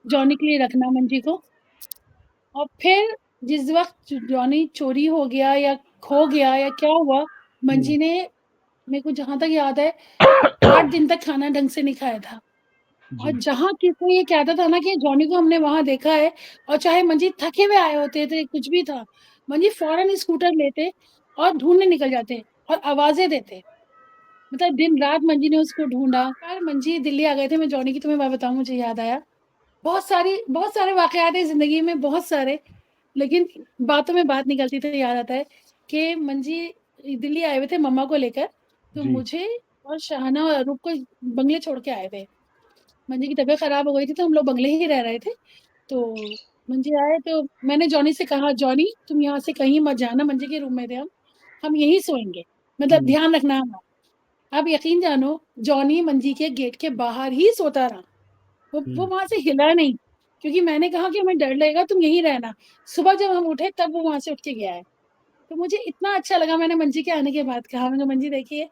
जॉनी के लिए रखना मंजी को और फिर जिस वक़्त जॉनी चोरी हो गया या खो गया या क्या हुआ, हुँ, मंजी ने मेरे को जहाँ तक याद है 8 दिन तक खाना ढंग से नहीं खाया था। और जी, जहाँ किसी ये कहता था ना कि जॉनी को हमने वहाँ देखा है और चाहे मंजीत थके हुए आए होते थे, कुछ भी था, मंजीत फ़ौरन स्कूटर लेते और ढूँढने निकल जाते और आवाज़ें देते। मतलब दिन-रात मंजी ने उसको ढूँढा। यार मंजी दिल्ली आ गए थे, मैं जॉनी की तुम्हें बात बताऊँ मुझे याद आया। बहुत सारे वाक़यात हैं ज़िंदगी में बहुत सारे, लेकिन बातों में बात निकलती तो याद आता है कि मंजी दिल्ली आए हुए थे मम्मा को लेकर, तो जी, मुझे और शाहाना और अरूप को बंगले छोड़ के आए थे। मंजी की तबीयत खराब हो गई थी, तो हम लोग बंगले ही रह रहे थे। तो मंजी आए तो मैंने जॉनी से कहा, "जॉनी तुम यहाँ से कहीं मत जाना।" मंजी के रूम में थे हम यहीं सोएँगे, मतलब हुँ, ध्यान रखना हमारा। आप यकीन जानो जॉनी मंजी के गेट के बाहर ही सोता रहा। वो हुँ, वहाँ से हिला नहीं, क्योंकि मैंने कहा कि हमें डर लगेगा तुम यहीं रहना। सुबह जब हम उठे तब वो वहाँ से उठ के गया है। तो मुझे इतना अच्छा लगा मैंने मंजी के आने के बाद कहा, मैंने कहा मंजी देखिए,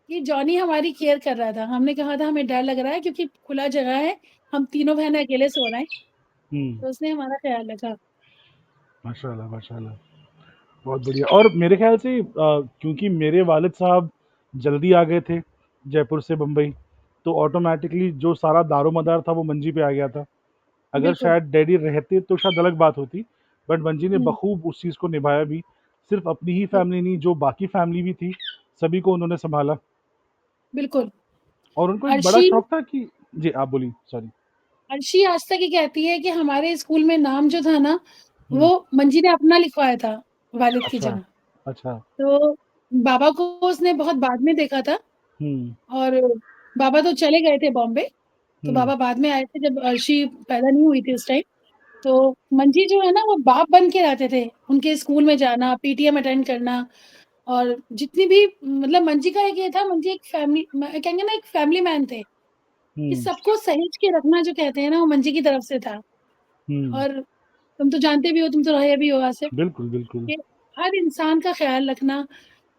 ये जॉनी हमारी केयर कर रहा था। हमने कहा था हमें डर लग रहा है क्योंकि खुला जगह है, हम तीनों बहनें अकेले सो रहे हैं, हुँ। तो उसने हमारा ख़्याल रखा। माशाल्लाह, माशाल्लाह। बहुत बढ़िया। और मेरे ख़्याल से क्योंकि मेरे वालिद साहब जल्दी आ गए थे जयपुर से बम्बई, तो ऑटोमैटिकली जो सारा दारोमदार था वो मंजी पे आ गया था। अगर बिल्कुल। शायद डैडी रहते तो शायद अलग बात होती, बट मंजी ने हुँ, बखूब उस चीज़ को निभाया भी। सिर्फ़ अपनी ही बिल फैमिली नहीं, जो बाकी फैमिली भी थी, सभी को उन्होंने सँभाला। बिल्कुल। और उनको एक बड़ा अर्शी शौक था कि जी, आप बोलिए, सॉरी। अर्शी आज तक ये कहती है कि हमारे स्कूल में नाम जो था ना, हुँ, वो मंजी ने अपना लिखवाया था, वालिद की अच्छा, जगह। अच्छा। तो बाबा को उसने बहुत बाद में देखा था हुँ, और बाबा तो चले गए थे बॉम्बे, तो हुँ, बाबा बाद में आए थे जब अर्शी पैदा नहीं हुई थी उस टाइम। तो मंजी जो है ना वो बाप बन के रहते थे, उनके स्कूल में जाना, पीटीएम अटेंड करना और जितनी भी मतलब मंजी का एक ये था, मंजी एक फैमिली कहेंगे ना एक फैमिली मैन थे, कि हुँ, सबको सहेज के रखना जो कहते हैं ना वो मंजी की तरफ से था। हुँ, और तुम तो जानते भी हो, तुम तो रहे भी हो आसिफ, बिल्कुल, बिल्कुल। कि हर इंसान का ख्याल रखना।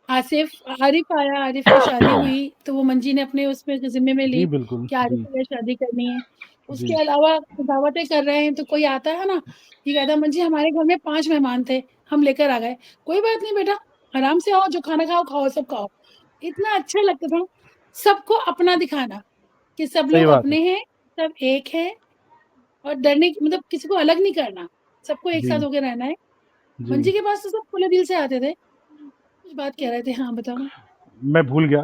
आसिफ आरिफ आया, आरिफ की शादी हुई तो वो मंजी ने अपने उसमें ज़िम्मे में ली जी, बिल्कुल, कि आरिफ जी, के लिए शादी करनी है। जी। उसके अलावा दावतें कर रहे हैं तो कोई आता है ना, ये कहता है मंजी हमारे घर में 5 मेहमान थे, हम लेकर आ गए। कोई बात नहीं बेटा, आराम से आओ, जो खाना खाओ, खाओ सब खाओ। इतना अच्छा लगता था, सबको अपना दिखाना कि सब सही लोग बात है। अपने हैं, सब एक हैं और डरने मतलब किसी को अलग नहीं करना, सबको एक साथ जी, होके रहना है। जी। मंजी के पास तो सब खुले दिल से आते थे। कुछ बात कह रहे थे, हाँ बताओ ना? मैं भूल गया।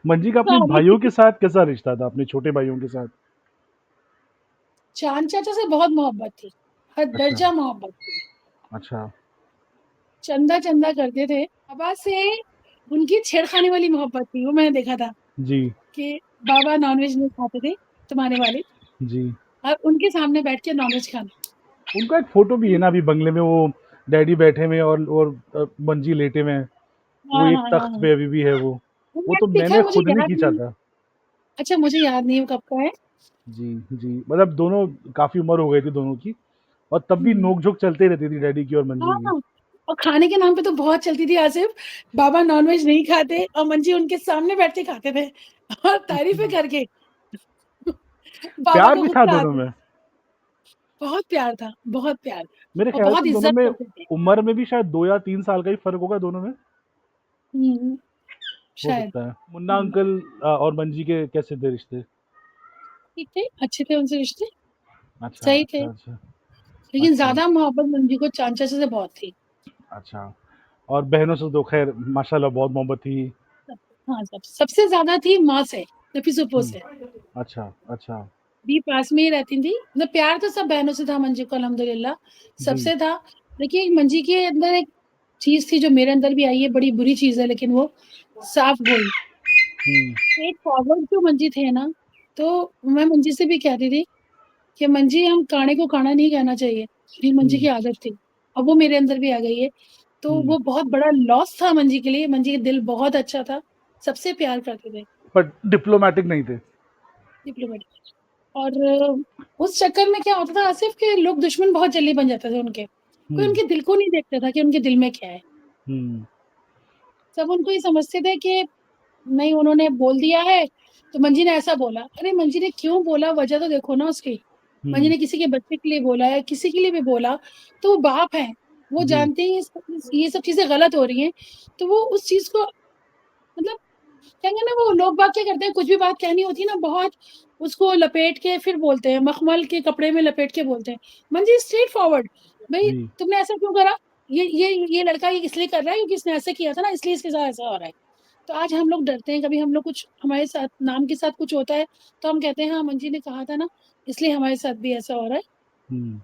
मंजी का अपने सॉरी। भाइयों के साथ कैसा रिश्ता था, अपने छोटे भाइयों के साथ? चांद चाचा से बहुत मोहब्बत थी, हर अच्छा, दर्जा मोहब्बत थी। अच्छा। चंदा चंदा करते थे। बाबा से उनकी छेड़खानी वाली मोहब्बत थी, वो मैंने देखा था जी, कि बाबा नॉनवेज नहीं खाते थे, तुम्हारे वालिद, जी। और उनके सामने बैठ के नॉनवेज खाना। उनका एक फ़ोटो भी है ना अभी बंगले में, वो डैडी बैठे हुए हैं और मंजी लेटे हुए हैं। वो हाँ, एक हाँ, हाँ, तख्त हाँ। पे अभी भी है वो। वो वो तो मैंने देखा है, मैंने मुझे खुद नहीं याद खींचा नहीं। था। अच्छा, मुझे याद नहीं है वो कब का है। जी, जी। मतलब दोनों काफ़ी उम्र हो गई थी दोनों की, और तब भी हुँ। नोक-झोंक चलती रहती थी डैडी की और मंजी की। हाँ, और खाने के नाम पे तो बहुत चलती थी आसिफ, बाबा नॉनवेज नहीं खाते और मंजी उनके सामने बैठ के खाते थे और तारीफ़ें करके। बाबा प्यार को भी था गुस्सा दोनों आता, में। बहुत प्यार था, बहुत प्यार मेरे और ख़्याल बहुत से दोनों इज़्ज़त में करते थे। उम्र में भी शायद 2 या 3 साल का ही फ़र्क होगा दोनों में। हुँ, हो शायद। सकता है। मुन्ना हुँ, अंकल और मंजी के कैसे थे रिश्ते? ठीक थे, अच्छे थे उनसे रिश्ते, अच्छा, सही थे, अच्छा, अच्छा। लेकिन अच्छा, ज़्यादा मोहब्बत मंजी को चांचा से बहुत थी। अच्छा। और बहनों से तो ख़ैर माशाल्लाह बहुत मोहब्बत थी। हाँ, सबसे ज़्यादा थी माँ से, नफीस-सुप्पो हुँ। से। अच्छा, अच्छा। भी पास में ही रहती थी, मतलब प्यार तो सब बहनों से था मंजी को अल्हम्दुलिल्लाह, जी। सबसे था। देखिए मंजी के अंदर एक चीज़ थी जो मेरे अंदर भी आई है, बड़ी बुरी चीज़ है लेकिन वो साफ गोई। हुँ, स्ट्रेट फॉरवर्ड जो मंजी थे ना, तो मैं मंजी से भी कहती थी कि मंजी हम काणे को काना नहीं कहना चाहिए, ये मंजी की हुँ, आदत थी। अब वो मेरे अंदर भी आ गई है, तो हुँ। वो बहुत बड़ा लॉस था मंजी के लिए, मंजी का दिल बहुत अच्छा था, सबसे प्यार करते थे, बट डिप्लोमैटिक नहीं थे। डिप्लोमेटिक। और उस चक्कर में क्या होता था आसिफ के लोग दुश्मन बहुत जल्दी बन जाते थे उनके। कोई हुँ, उनके दिल को नहीं देखता था कि उनके दिल में क्या है। हुँ, सब उनको ये समझते थे कि नहीं उन्होंने बोल दिया है, तो मंजी ने ऐसा बोला। अरे मंजी ने क्यों बोला वजह तो देखो ना उसकी। मंजी हुँ। ने किसी के बच्चे के लिए बोला है, किसी के लिए भी बोला, तो वो बाप हैं। वो जी, जानते हैं ये सब चीज़ें गलत हो रही हैं, तो वो उस चीज़ को मतलब कहेंगे ना वो लोग बाग क्या करते हैं, कुछ भी बात कहनी होती है ना बहुत उसको लपेट के फिर बोलते हैं, मखमल के कपड़े में लपेट के बोलते हैं। मंजी स्ट्रेट फॉरवर्ड, भई जी। तुमने ऐसा क्यों करा? ये लड़का ये इसलिए कर रहा है क्योंकि इसने ऐसे किया था ना इसलिए इसके साथ ऐसा हो रहा है। तो आज हम लोग डरते हैं, कभी हम लोग कुछ हमारे साथ नाम के साथ कुछ होता है, तो हम कहते हैं हाँ, मंजी ने कहा था ना इसलिए हमारे साथ भी ऐसा हो रहा है। हुँ,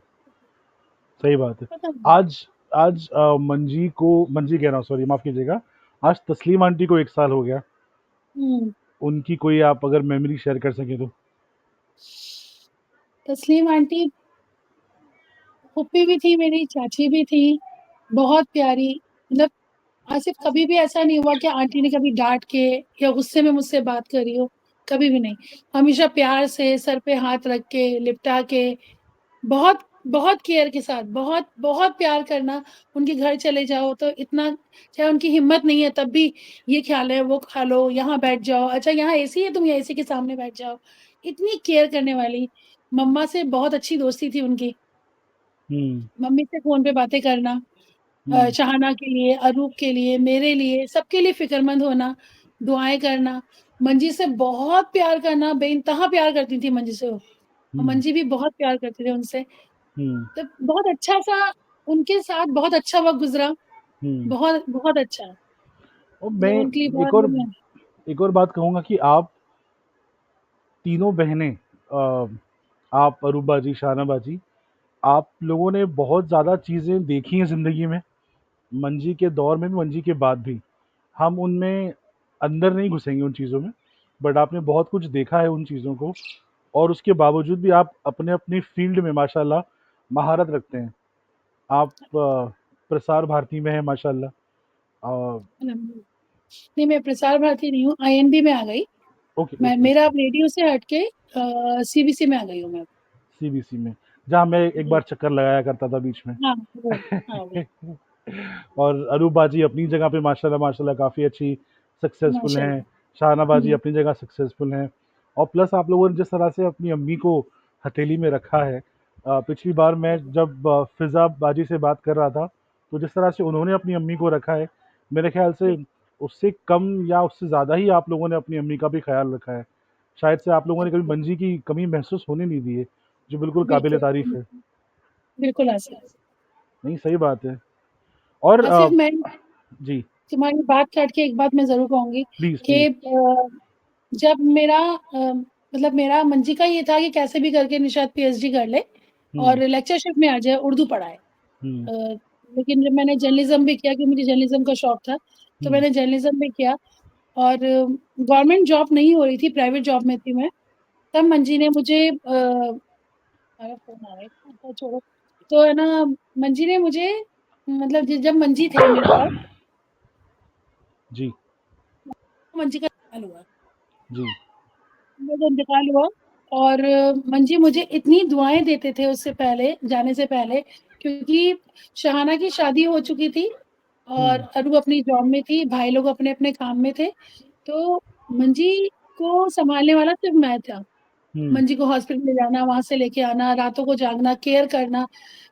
सही बात है। पता नहीं। आज आज मंजी कह रहा हूँ, सॉरी माफ़ कीजिएगा। आज तस्लीम आंटी को 1 साल हो गया। हुँ, उनकी कोई आप अगर मेमोरी शेयर कर सकें तो? तस्लीम आंटी फूफी भी थी मेरी, चाची भी थी, बहुत प्यारी मतलब आसिफ कभी भी ऐसा नहीं हुआ कि आंटी ने कभी डाँट के या गुस्से में मुझसे बात करी हो, कभी भी नहीं। हमेशा प्यार से सर पे हाथ रख के, लिपटा के, बहुत बहुत केयर के साथ, बहुत बहुत प्यार करना। उनके घर चले जाओ तो इतना चाहे उनकी हिम्मत नहीं है तब भी ये खा लें, वो खा लो, यहाँ बैठ जाओ, अच्छा यहाँ एसी है तुम एसी के सामने बैठ जाओ। इतनी केयर करने वाली, मम्मा से बहुत अच्छी दोस्ती थी उनकी। हुँ, मम्मी से फ़ोन पे बातें करना, हुँ, शहाना के लिए, अनूप के लिए, मेरे लिए, सबके लिए फ़िक्रमंद होना, दुआएँ करना, मंजी से बहुत प्यार करना, बेइंतहा प्यार करती थी मंजी से वो और हुँ, मंजी भी बहुत प्यार करते थे उनसे। हुँ, तो बहुत अच्छा-सा उनके साथ बहुत अच्छा वक़्त गुज़रा, हुँ। बहुत बहुत अच्छा। और मतलब मैं उनके लिए एक बहुत और एक और बात कहूँगा कि आप तीनों बहनें, आप अरूप बाजी, शाहना बाजी, आप लोगों ने बहुत ज़्यादा चीज़ें देखी हैं ज़िंदगी में, मंजी के दौर में भी, मंजी के बाद भी। हम उनमें अंदर नहीं घुसेंगे उन चीज़ों में, बट आपने बहुत कुछ देखा है उन चीज़ों को, और उसके बावजूद भी आप अपने-अपनी फ़ील्ड में माशाल्लाह महारत रखते हैं। आप प्रसार भारती में हैं माशाल्लाह। नहीं, मैं प्रसार भारती नहीं हूँ, आईएनबी में आ गई। ओके, मैं ओके, मेरा ओके। अब रेडियो से हट के सीबीसी में आ गई हूँ मैं। सीबीसी में, जहाँ मैं एक जी। बार चक्कर लगाया करता था बीच में। हाँ, वो हाँ, वो और अरूप बाजी अपनी जगह पे माशाल्लाह माशाल्लाह काफ़ी अच्छी सक्सेसफुल हैं, माशाल्लाह। शाहना बाजी हुँ, अपनी जगह सक्सेसफुल हैं, और प्लस आप लोगों ने जिस तरह से अपनी अम्मी को हथेली में रखा है, पिछली बार मैं जब फ़िज़ा बाजी से बात कर रहा था, तो जिस तरह से उन्होंने अपनी अम्मी को रखा है, मेरे ख़्याल से जी, उससे कम या उससे ज़्यादा ही आप लोगों ने अपनी अम्मी का भी ख़्याल रखा है। शायद से आप लोगों ने कभी बिल्कुल, मंजी की कमी महसूस होने नहीं दी है, जो बिल्कुल काबिल बिल्कुल, तारीफ़ है। बिल्कुल आसिफ। नहीं, सही बात है। और आसिफ, मैं जी, तुम्हारी बात काट के एक बात मैं ज़रूर कहूँगी प्लीज़, कि प्लीज़। जब मेरा मतलब मेरा मंजी का ये था कि कैसे भी करके निशात पीएचडी कर ले और हुँ, लेक्चरशिप में आ जाए, उर्दू पढ़ाए। हुँ, अ, लेकिन जब मैंने जर्नलिज़्म भी किया, क्योंकि मुझे जर्नलिज़्म का शौक था, तो हुँ, मैंने जर्नलिज़्म भी किया और गवर्नमेंट जॉब नहीं हो रही थी, प्राइवेट जॉब में थी मैं। तब मंजी ने मुझे मेरा फ़ोन आ रहा है, अच्छा छोड़ो। तो है ना, मंजी ने मुझे मतलब ज जब मंजी थे मेरे पास, जी, मंजी का इंतकाल हुआ। जी, मेरा इंतकाल हुआ और मंजी मुझे इतनी दुआएँ देते थे उससे पहले, जाने से पहले, क्योंकि शहाना की शादी हो चुकी थी और हुँ, अनु अपनी जॉब में थी, भाई लोग अपने-अपने काम में थे। तो मंजी को सँभालने वाला सिर्फ़ मैं था। हुँ, मंजी को हॉस्पिटल ले जाना, वहाँ से लेके आना, रातों को जागना, केयर करना,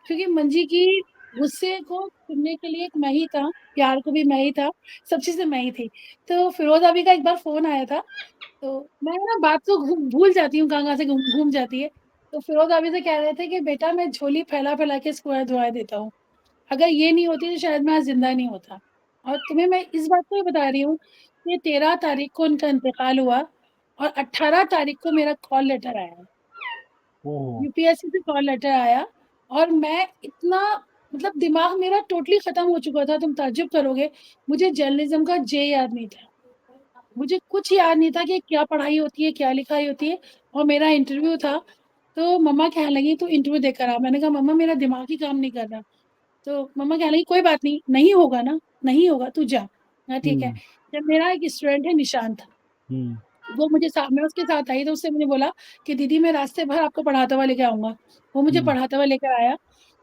क्योंकि मंजी की गुस्से को सुनने के लिए एक मैं ही था, प्यार को भी मैं ही था, सब चीज़ें मैं ही थी। तो फिरोज़ अभी का एक बार फ़ोन आया था, तो मैं ना बात को भूल जाती हूँ, कहाँ-कहाँ से घूम घूम जाती है। तो फिरोज़ अभी से कह रहे थे कि बेटा मैं झोली फैला-फैला के इसको दुआएँ देता हूँ। अगर ये नहीं होती तो शायद मैं आज ज़िंदा नहीं होता। और तुम्हें मैं इस बात को भी बता रही हूँ कि 13 तारीख को उनका इंतकाल हुआ और 18 तारीख को मेरा कॉल लेटर आया। ओह! यूपीएससी से कॉल लेटर आया और मैं इतना मतलब दिमाग मेरा टोटली खत्म हो चुका था, तुम ताज्जुब करोगे। मुझे जर्नलिज़्म का जे याद नहीं था। मुझे कुछ याद नहीं था कि क्या पढ़ाई होती है, क्या लिखाई होती है, और मेरा इंटरव्यू था, तो मम्मा कहने लगी तू इंटरव्यू देकर आ। मैंने कहा मम्मा मेरा दिमाग ही काम नहीं कर रहा। तो मम्मा कहने लगी कोई बात नहीं, नहीं होगा ना, नहीं होगा तू जा। हाँ, ठीक है। हुँ, जब मेरा एक स्टूडेंट है निशांत, हुँ, वो मुझे मैं उसके साथ आई तो उससे मुझे बोला कि दीदी मैं रास्ते भर आपको पढ़ाता हुआ लेके आऊँगा। वो मुझे हुँ, पढ़ाता हुआ लेकर आया।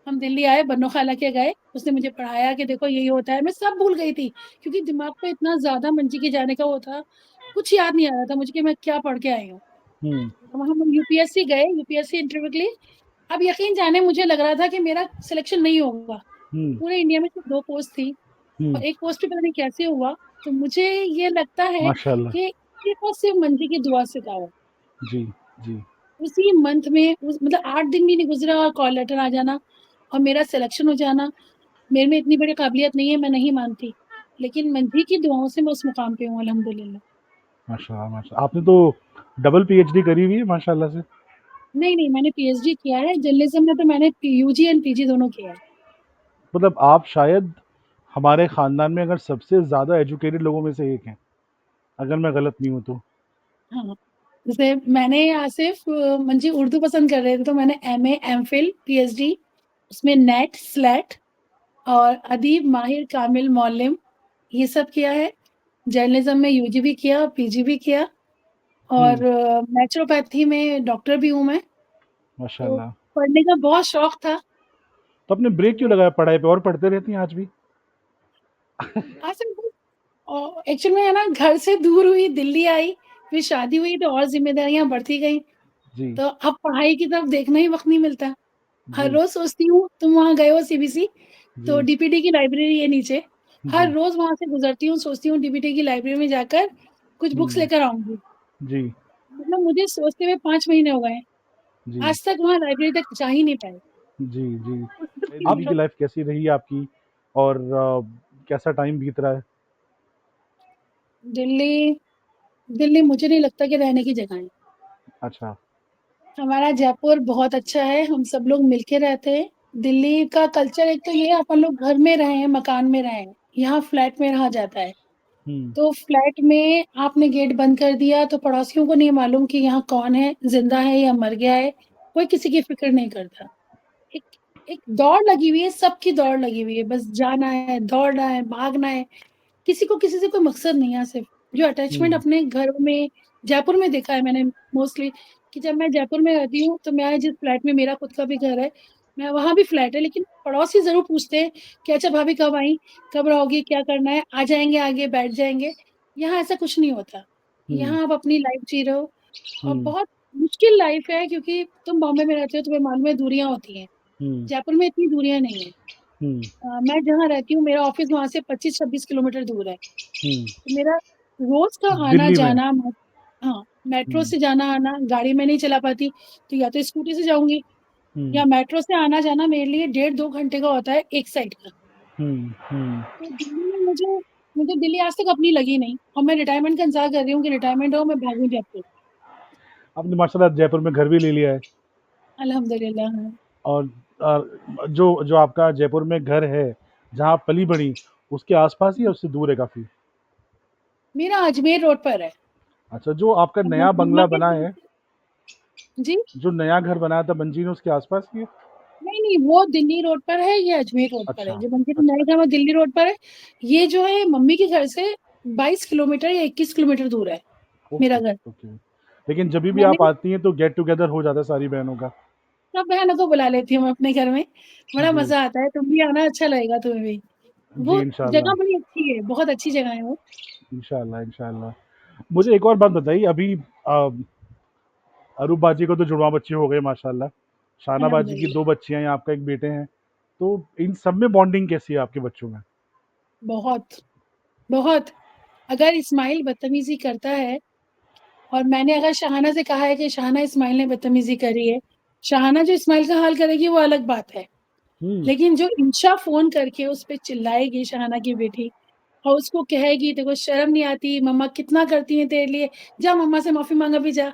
हम दिल्ली आए, बन्नो खाला के गए, उसने मुझे पढ़ाया कि देखो यही होता है। मैं सब भूल गई थी, क्योंकि दिमाग पे इतना ज़्यादा मंजी के जाने का वो था, कुछ याद नहीं आ रहा था मुझे कि मैं क्या पढ़ के आई हूँ। हुँ, वहाँ हम यूपीएससी गए, यूपीएससी इंटरव्यू के लिए। अब यकीन जाने मुझे लग रहा था कि मेरा सिलेक्शन नहीं होगा। हुँ, पूरे इंडिया में सिर्फ 2 पोस्ट थी और हुँ, एक पोस्ट पे पता नहीं कैसे हुआ। तो मुझे ये लगता है माशाल्लाह। कि ये बस सिर्फ मंजी की दुआ से था वो। जी, जी, उसी मंथ में मतलब 8 दिन भी नहीं गुज़रा और कॉल लेटर आ जाना और मेरा सिलेक्शन हो जाना। मेरे में इतनी बड़ी काबिलियत नहीं है, मैं नहीं मानती। लेकिन मंजी की दुआओं से मैं उस मुकाम पे हूँ अल्हम्दुलिल्लाह। माशाल्लाह, माशा आपने तो डबल पीएचडी करी हुई है माशाल्लाह से। नहीं, नहीं, मैंने पीएचडी किया है, जर्नलिज़्म में तो मैंने यूजी एंड पीजी दोनों किया है। मतलब आप शायद हमारे ख़ानदान में अगर सबसे ज़्यादा एजुकेटेड लोगों में से एक हैं, अगर मैं गलत नहीं हूँ तो। हाँ, जैसे मैंने आसिफ मंजी उर्दू पसंद कर रहे थे तो मैंने एमए, एमफिल, पीएचडी उसमें नेट, स्लेट और अदीब, माहिर, कामिल, मौलिम ये सब किया है। जर्नलिज़्म में यूजी भी किया, पीजी भी किया हुँ, और नेचुरोपैथी में डॉक्टर भी हूँ मैं। तो माशाल्लाह। पढ़ने का बहुत शौक था। तो आपने ब्रेक क्यों तो लगाया पढ़ाई पे, और पढ़ते रहती हैं आज भी? आसिफ एक्चुअल में है ना, घर से दूर हुई, दिल्ली आई, फिर शादी हुई तो और ज़िम्मेदारियाँ बढ़ती गईं। जी, तो अब पढ़ाई की तरफ देखना ही वक़्त नहीं मिलता। हर जी, रोज़ सोचती हूँ तुम वहाँ गए हो सीबीसी, तो जी, डीपीटी की लाइब्रेरी है नीचे। हर जी, रोज़ वहाँ से गुज़रती हूँ, सोचती हूँ डीपीटी की लाइब्रेरी में जाकर कुछ बुक्स हुँ, लेकर आऊँगी। जी, मतलब मुझे सोचते हुए 5 महीने हो गए हैं। जी, आज तक वहाँ लाइब्रेरी तक जा ही नहीं पाई। जी, जी। दिल्ली की आप लाइफ़ कैसी रही आपकी, और कैसा टाइम बीत रहा है? दिल्ली दिल्ली मुझे नहीं लगता कि रहने की जगह है। अच्छा, हमारा जयपुर बहुत अच्छा है, हम सब लोग मिलके रहते हैं। दिल्ली का कल्चर एक तो ये है, अपन लोग घर में रहे हैं, मकान में रहे हैं, यहाँ फ्लैट में रहा जाता है। हुँ, तो फ्लैट में आपने गेट बंद कर दिया तो पड़ोसियों को नहीं मालूम कि यहाँ कौन है, जिंदा है या मर गया है, कोई किसी की फिक्र नहीं करता। एक एक दौड़ लगी हुई है, सबकी दौड़ लगी हुई है, बस जाना है, दौड़ना है, भागना है। किसी को किसी से कोई मकसद नहीं है सिर्फ। जो अटैचमेंट हुँ, अपने घर में जयपुर में देखा है मैंने मोस्टली, कि जब मैं जयपुर में रहती हूँ तो मैं जिस फ्लैट में, मेरा खुद का भी घर है, मैं वहां भी फ्लैट है, लेकिन पड़ोसी जरूर पूछते हैं कि अच्छा भाभी कब आई, कब रहोगी, क्या करना है, आ जाएंगे आगे बैठ जाएंगे। यहाँ ऐसा कुछ नहीं होता। हुँ, यहाँ आप अपनी लाइफ जी रहे हो। और हुँ, बहुत मुश्किल लाइफ है, क्योंकि तुम बॉम्बे में रहते हो, तुम्हें मालूम है दूरियां होती हैं। हुँ, जयपुर में इतनी दूरियां नहीं है। हुँ, मैं जहाँ रहती हूँ, मेरा ऑफिस वहां से 25-26 किलोमीटर दूर है। हुँ, तो मेरा रोज का आना दिल्ली में। जाना, हाँ, मेट्रो हुँ, से जाना आना, गाड़ी में नहीं चला पाती तो या तो स्कूटी से जाऊंगी, हुँ, या मेट्रो से आना जाना मेरे लिए 1.5-2 घंटे का होता है एक साइड का। हुँ, हुँ। तो दिल्ली में मुझे मुझे दिल्ली आज तक अपनी लगी नहीं, और मैं रिटायरमेंट का इंतजार कर रही हूँ कि रिटायरमेंट हो, मैं भागूं जयपुर। आपने माशाल्लाह जयपुर में घर भी ले लिया है अल्हम्दुलिल्लाह, हाँ। और जो जो आपका जयपुर में घर है, जहाँ आप पली-बड़ी, उसके आस-पास ही या उससे दूर है काफ़ी? मेरा अजमेर रोड पर है। अच्छा, जो आपका और नया मम्मा बंगला के बना घर है, से जी, जो नया घर बनाया था मंजीन उसके आस-पास ही है? नहीं नहीं, वो दिल्ली रोड पर है, ये अजमेर रोड पर अच्छा, है, जो बंकिम अच्छा, नए का वो दिल्ली रोड पर है। ये जो है मम्मी के घर से 22 किलोमीटर या 21 किलोमीटर दूर है ओके, मेरा घर। ओके। लेकिन जभी भी मैंने आप आती हैं तो गेट टुगेदर हो जाता है सारी बहनों का। सब बहनों को बुला लेती हूँ मैं अपने घर में, बड़ा जी, मजा आता है, तुम भी आना, अच्छा लगेगा तुम्हें भी। जी वो इंशाल्लाह, जगह बड़ी अच्छी है, बहुत अच्छी जगह है वो। इंशाल्लाह, इंशाल्लाह। मुझे एक और बात बताइए अभी अ, अरूप बाजी को तो जुड़वा बच्चे हो गए माशाल्लाह। शाना बाजी की अल्हम्दुलिल्लाह। 2 बच्चियाँ हैं, आपका 1 बेटे हैं। तो इन सब में बॉन्डिंग कैसी है आपके बच्चों में? बहुत बहुत। अगर इस्माइल बदतमीजी करता है, और मैंने अगर शाहाना से कहा है कि शाहाना इस्माइल ने बदतमीजी करी है, शाहाना जो इस्माइल का हाल करेगी वो अलग बात है। हुँ, लेकिन जो इंशा फोन करके उस पे चिल्लाएगी, शहाना की बेटी, और उसको कहेगी तेरे को शर्म नहीं आती, मम्मा कितना करती है तेरे लिए, जा मम्मा से माफी मांगा भी जा।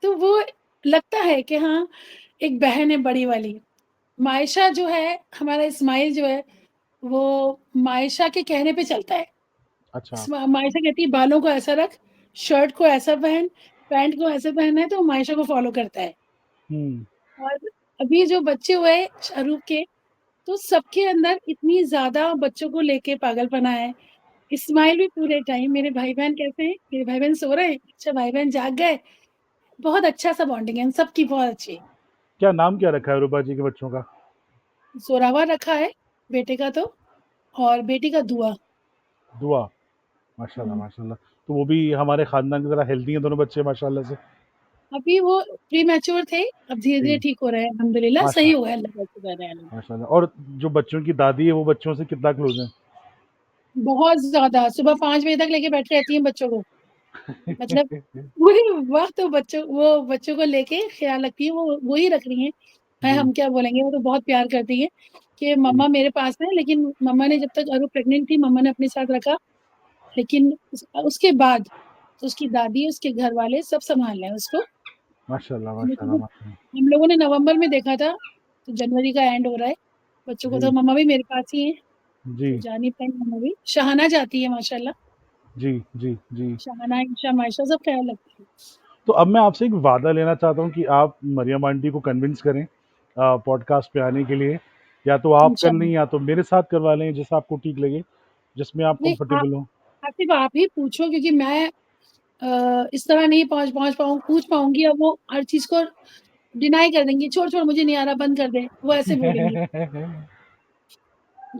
तो वो लगता है कि हाँ, एक बहन है बड़ी वाली। मायशा जो है, हमारा इस्माइल जो है, वो मायशा के कहने पे चलता है। अच्छा। मायशा कहती है बालों को ऐसा रख, शर्ट को ऐसा पहन, पैंट को ऐसे पहनना है, तो मायशा को फॉलो करता है। हुँ, और अभी जो बच्चे हुए शाहरुख के, तो सबके अंदर इतनी ज्यादा बच्चों को लेके पागलपना है। इस्माइल भी पूरे टाइम, मेरे भाई बहन कैसे हैं, मेरे भाई बहन सो रहे हैं, अच्छा भाई बहन जाग गए, बहुत अच्छा सा बॉन्डिंग है, इन सबकी बहुत अच्छी है। क्या नाम क्या रखा है अरूप बाजी के बच्चों का? जोरावर रखा है बेटे का तो, और बेटी का दुआ। दुआ, माशाल्लाह, माशाल्लाह। तो वो भी हमारे खानदान की तरह हेल्दी हैं दोनों बच्चे माशाल्लाह से। अभी वो प्री मैच्योर थे, अब धीरे धीरे जी, ठीक हो रहे हैं, अल्हम्दुलिल्लाह सही माशा हो गया, अल्लाह का शुक्र है। माशाल्लाह। और जो बच्चों की दादी है वो बच्चों से कितना क्लोज़ हैं? बहुत ज्यादा, सुबह 5 बजे तक लेके बैठी रहती है बच्चों को, मतलब पूरे वक्त वो बच्चों को लेके ख्याल रखती है, वो ही रख रही है। है, जी, हम क्या बोलेंगे, वो तो बहुत प्यार करती है कि जी, मम्मा मेरे पास है, लेकिन मम्मा ने जब तक अरु प्रेग्नेंट थी मम्मा ने अपने साथ रखा, लेकिन उसके बाद तो उसकी दादी, उसके घर वाले सब संभाल रहे हैं उसको। माशाल्लाह, लेकिन माशाल्लाह, माशाल्लाह। हम लोगों ने नवंबर में देखा था, तो जनवरी का एंड हो रहा है, बच्चों को तो जी, मम्मा भी मेरे पास ही है, तो जी, जा नहीं पाई मम्मा भी। शहाना जाती है माशाल्लाह, जी, जी, जी। शहाना इंशा मायशा सब ख्याल रखती है। तो अब मैं आपसे एक वादा लेना चाहता हूँ कि आप मरियम आंटी को कन्विंस करें पॉडकास्ट पे आने के लिए। या तो आप कर लें इंशाल्लाह। या तो मेरे साथ करवा लें, जैसा आपको ठीक लगे, जिसमें आप नहीं, आप कंफर्टेबल हों। आसिफ आप ही पूछो, क्योंकि मैं इस तरह नहीं पहुंच पहुंच पाऊँ पूछ पाऊंगी, अब वो हर चीज को डिनाई कर देंगी, छोड़ छोड़ मुझे नहीं आ रहा, बंद कर दे, वो ऐसे बोलेंगी।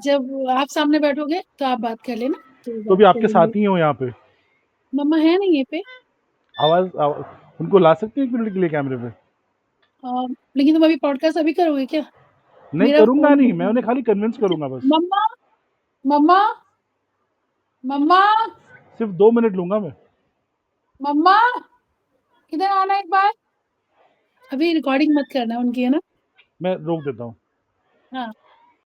जब आप सामने बैठोगे तो आप बात कर लेना, तो तो बात भी कर आपके लेंगे। साथ ही हो यहाँ पे। मम्मा है नहीं ये पे। उनको ला सकते हैं 1 मिनट के लिए कैमरे पे? लेकिन तुम अभी पॉडकास्ट अभी करोगे क्या? नहीं मेरा करूँगा फोन नहीं, मैं बजा उन्हें है। खाली कन्विंस अच्छा, करूँगा बस। मम्मा, मम्मा, मम्मा, सिर्फ़ 2 मिनट लूँगा मैं। मम्मा, इधर आना एक बार। अभी रिकॉर्डिंग मत करना उनकी, है ना? मैं रोक देता हूँ। हाँ।